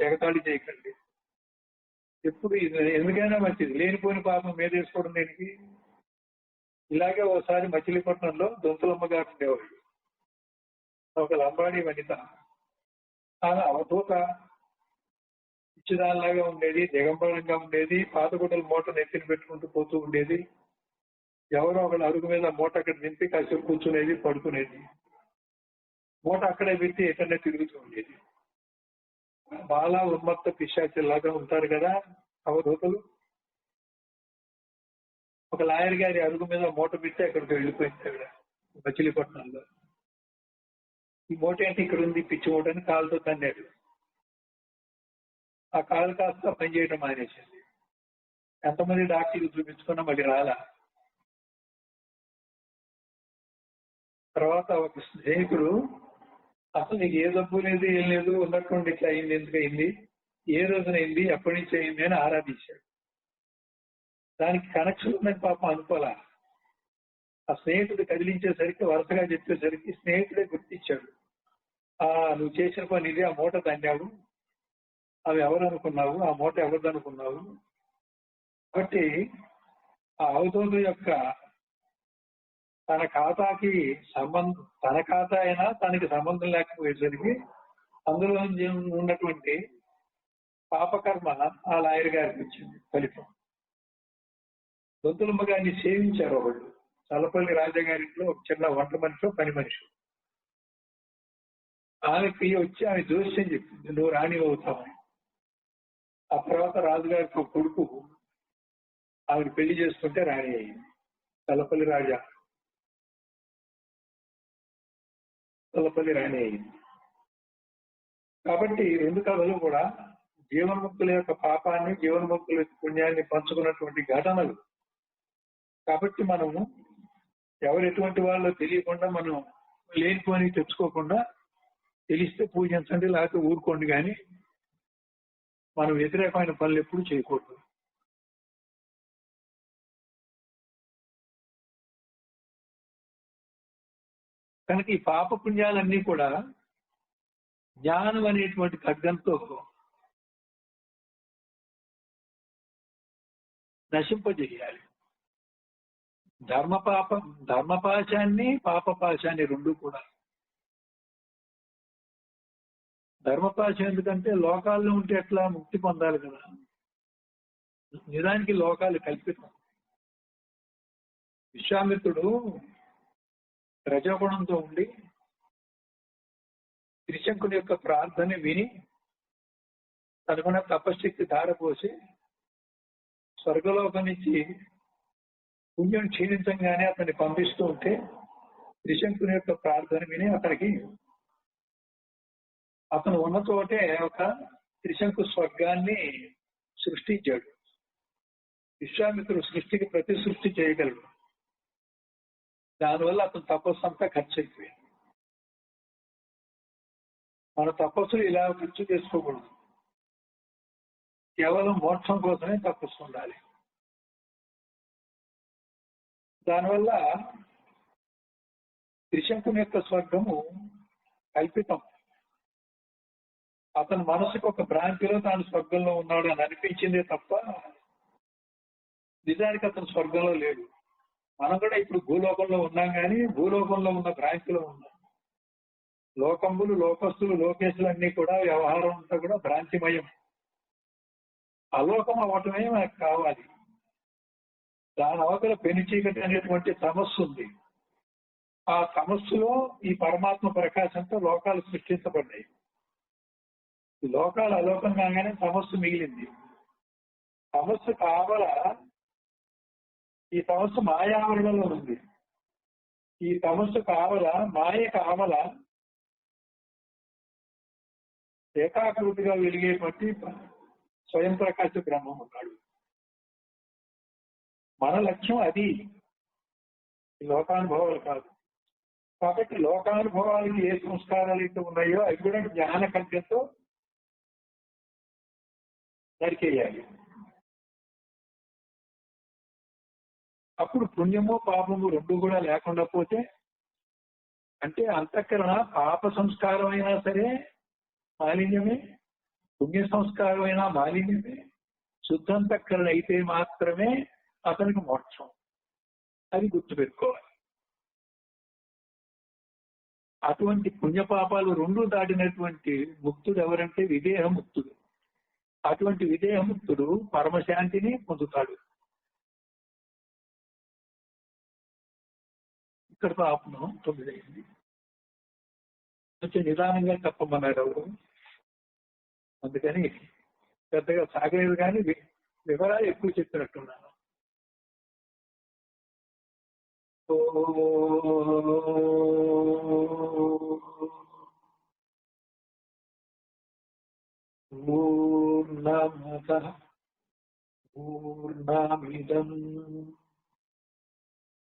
ఎగతాళి చేయకండి. ఎప్పుడు ఎందుకైనా మంచిది. లేనిపోయిన పాపం మీద వేసుకోవడం దేనికి? ఇలాగే ఒకసారి మచిలీపట్నంలో దొంతులమ్మ గారు ఉండేవాళ్ళు. ఒక లంబాడి వనిత. ఆమె అవధూత పిచ్చిదానిలాగా ఉండేది, దిగంబరంగా ఉండేది, పాతగుడ్డల మూట నెత్తిన పెట్టుకుంటూ పోతూ ఉండేది. ఎవరో ఒకళ్ళు అరుగు మీద మూట అక్కడ నింపి కాసేపు కూర్చునేది, పడుకునేది. మూట అక్కడే పెట్టి ఎక్కడనే తిరుగుతూ ఉండేది. బాలా ఉన్మత్త పిశాచిలాగా ఉంటారు కదా అవధూతలు. ఒక లాయర్ గారి అరుగు మీద మూట పెట్టి అక్కడికి వెళ్ళిపోయింది అక్కడ మచిలీపట్నంలో. ఈ మూట ఏంటి ఇక్కడ ఉంది, పిచ్చి మూట అని కాలుతో తన్నాడు. ఆ కాలు కాస్త పనిచేయడం మానేసింది. ఎంతమంది డాక్టర్లు చూపించుకున్నా మళ్ళీ రాలా. తర్వాత ఒక స్నేహితుడు, అసలు నీకు ఏ జబ్బు లేదు ఏం లేదు, ఉన్నటువంటి ఇట్లా అయింది, ఎందుకు అయింది, ఏ రోజున అయింది, ఎప్పటి నుంచి అయింది అని ఆరాధించాడు. దానికి కనెక్షన్ ఉందని పాపం అనుకోలే. ఆ స్నేహితుడు కదిలించేసరికి వరుసగా చెప్పేసరికి స్నేహితుడే గుర్తించాడు. నువ్వు చేసిన పని ఇది, ఆ మూట తన్నావు, అవి ఎవరు అనుకున్నావు, ఆ మూట ఎవరిది అనుకున్నావు. కాబట్టి ఆ అవధూత యొక్క తన ఖాతాకి తన ఖాతా అయినా తనకి సంబంధం లేకపోయేసరికి అందులో ఉన్నటువంటి పాపకర్మ ఆ లాయర్ గారికి వచ్చింది ఫలితం. దొంతులమ్మ గారిని సేవించారు వాళ్ళు. చల్లపల్లి రాజాగారింట్లో ఒక చిన్న వంట మనిషి, పని మనిషి. ఆమెకి వచ్చి ఆమె జోస్యం చెప్పింది, నువ్వు రాణి అవుతావని. ఆ తర్వాత రాజుగారికి ఒక కొడుకు ఆమెను పెళ్లి చేసుకుంటే రాణి అయింది. చల్లపల్లి రాణి అయింది. కాబట్టి రెండు కథలు కూడా జీవన్ముక్తుల యొక్క పాపాన్ని, జీవన్ముక్తుల యొక్క పుణ్యాన్ని పంచుకున్నటువంటి ఘటనలు. కాబట్టి మనము ఎవరు ఎటువంటి వాళ్ళో తెలియకుండా మనం లేనిపోని తెచ్చుకోకుండా, తెలిస్తే పూజించండి, లేకపోతే ఊరుకోండి, కానీ మనం వ్యతిరేకమైన పనులు ఎప్పుడు చేయకూడదు. కనుక ఈ పాప పుణ్యాలన్నీ కూడా జ్ఞానం అనేటువంటి ఖడ్గంతో నశింపజేయాలి. ధర్మపాశాన్ని పాపపాశాన్ని రెండు కూడా ధర్మపాశం ఎందుకంటే లోకాల్లో ఉంటే ఎట్లా ముక్తి పొందాలి కదా. నిజానికి లోకాలు కల్పితం. విశ్వామిత్రుడు రజోగుణంతో ఉండి త్రిశంకుని యొక్క ప్రార్థన విని తనకున్న తపశక్తి ధారపోసి స్వర్గలోకం నుంచి పుణ్యం క్షీణించగానే అతన్ని పంపిస్తూ ఉంటే త్రిశంకుని యొక్క ప్రార్థన విని అతను ఉన్న చోటే ఒక త్రిశంకు స్వర్గాన్ని సృష్టించాడు. విశ్వామిత్రుడు సృష్టికి ప్రతి సృష్టి చేయగలడు. దానివల్ల అతను తపస్సు అంతా ఖర్చు అయిపోయింది. మన తపస్సులు ఇలా ఖర్చు చేసుకోకూడదు. కేవలం మోక్షం కోసమే తపస్సు ఉండాలి. దానివల్ల త్రిశంకుని యొక్క స్వర్గము కల్పితం. అతని మనసుకు ఒక భ్రాంతిలో తాను స్వర్గంలో ఉన్నాడు అని అనిపించిందే తప్ప నిజానికి అతను స్వర్గంలో లేడు. మనం కూడా ఇప్పుడు భూలోకంలో ఉన్నాం, కానీ భూలోకంలో ఉన్న భ్రాంతిలో ఉన్నాం. లోకంబులు, లోకస్తులు, లోకేశులు అన్ని కూడా వ్యవహారం అంతా కూడా భ్రాంతిమయం. అలోకం అవ్వటమే మనకు కావాలి. దాని అవతల పెనుచీకటి అనేటువంటి సమస్య ఉంది. ఆ సమస్యలో ఈ పరమాత్మ ప్రకాశంతో లోకాలు సృష్టించబడ్డాయి. ఈ లోకాలు అలోకం కాగానే సమస్య మిగిలింది. సమస్య కావాల ఈ సమస్య మాయావరణలో ఉంది. ఈ సమస్య కావాల మాయ కావాల ఏకాకృతిగా వెలిగేటువంటి స్వయం ప్రకాశ బ్రహ్మం ఉన్నాడు. మన లక్ష్యం అది, లోకానుభవాలు కాదు. కాబట్టి లోకానుభవాలకి ఏ సంస్కారాలు అయితే ఉన్నాయో అవి కూడా జ్ఞాన ఖడ్గంతో నరికేయాలి. అప్పుడు పుణ్యము పాపము రెండు కూడా లేకుండా పోతే, అంటే అంతఃకరణ పాప సంస్కారం అయినా సరే మాలిన్యమే, పుణ్య సంస్కారం అయినా మాలిన్యమే. శుద్ధంతఃకరణ అయితే మాత్రమే అతనికి మోక్షం. అది గుర్తుపెట్టుకోవాలి. అటువంటి పుణ్యపాపాలు రెండు దాటినటువంటి ముక్తుడు ఎవరంటే విదేహముక్తుడు. అటువంటి విదేహముక్తుడు పరమశాంతిని పొందుతాడు. ఇక్కడితో ఆపడం 9 అయింది. కొంచెం నిదానంగా చెప్పమన్నారు ఎవరు, అందుకని పెద్దగా సాగలేదు, కానీ వివరాలు ఎక్కువ చెప్పినట్టున్నాను. పూర్ణమదః పూర్ణమిదం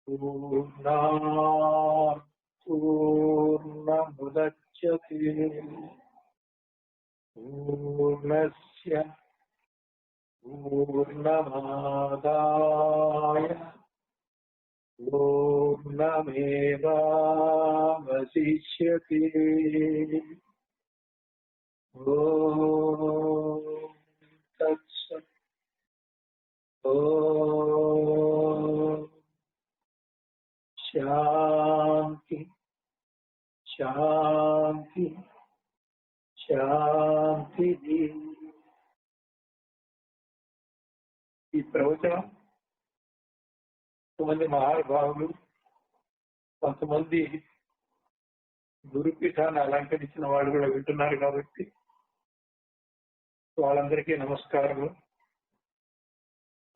పూర్ణాత్ పూర్ణముదచ్యతే పూర్ణస్య పూర్ణమాదాయ పూర్ణమేవావశిష్యతే. ఓం తత్సత్. ఓం శాంతి శాంతి శాంతి. ఈ ప్రవచనం కొంతమంది మహానుభావులు, కొంతమంది గురుపీఠాన్ని అలంకరించిన వాళ్ళు కూడా వింటున్నారు కాబట్టి వాళ్ళందరికీ నమస్కారము.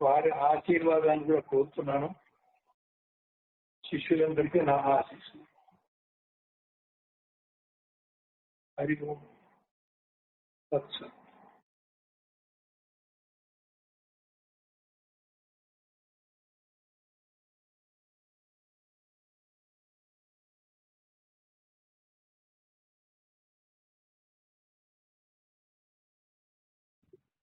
వారి ఆశీర్వాదాన్ని కూడా కోరుతున్నాను. శిష్యులందరికీ నా ఆశీస్సులు. హరి ఓం తత్సత్.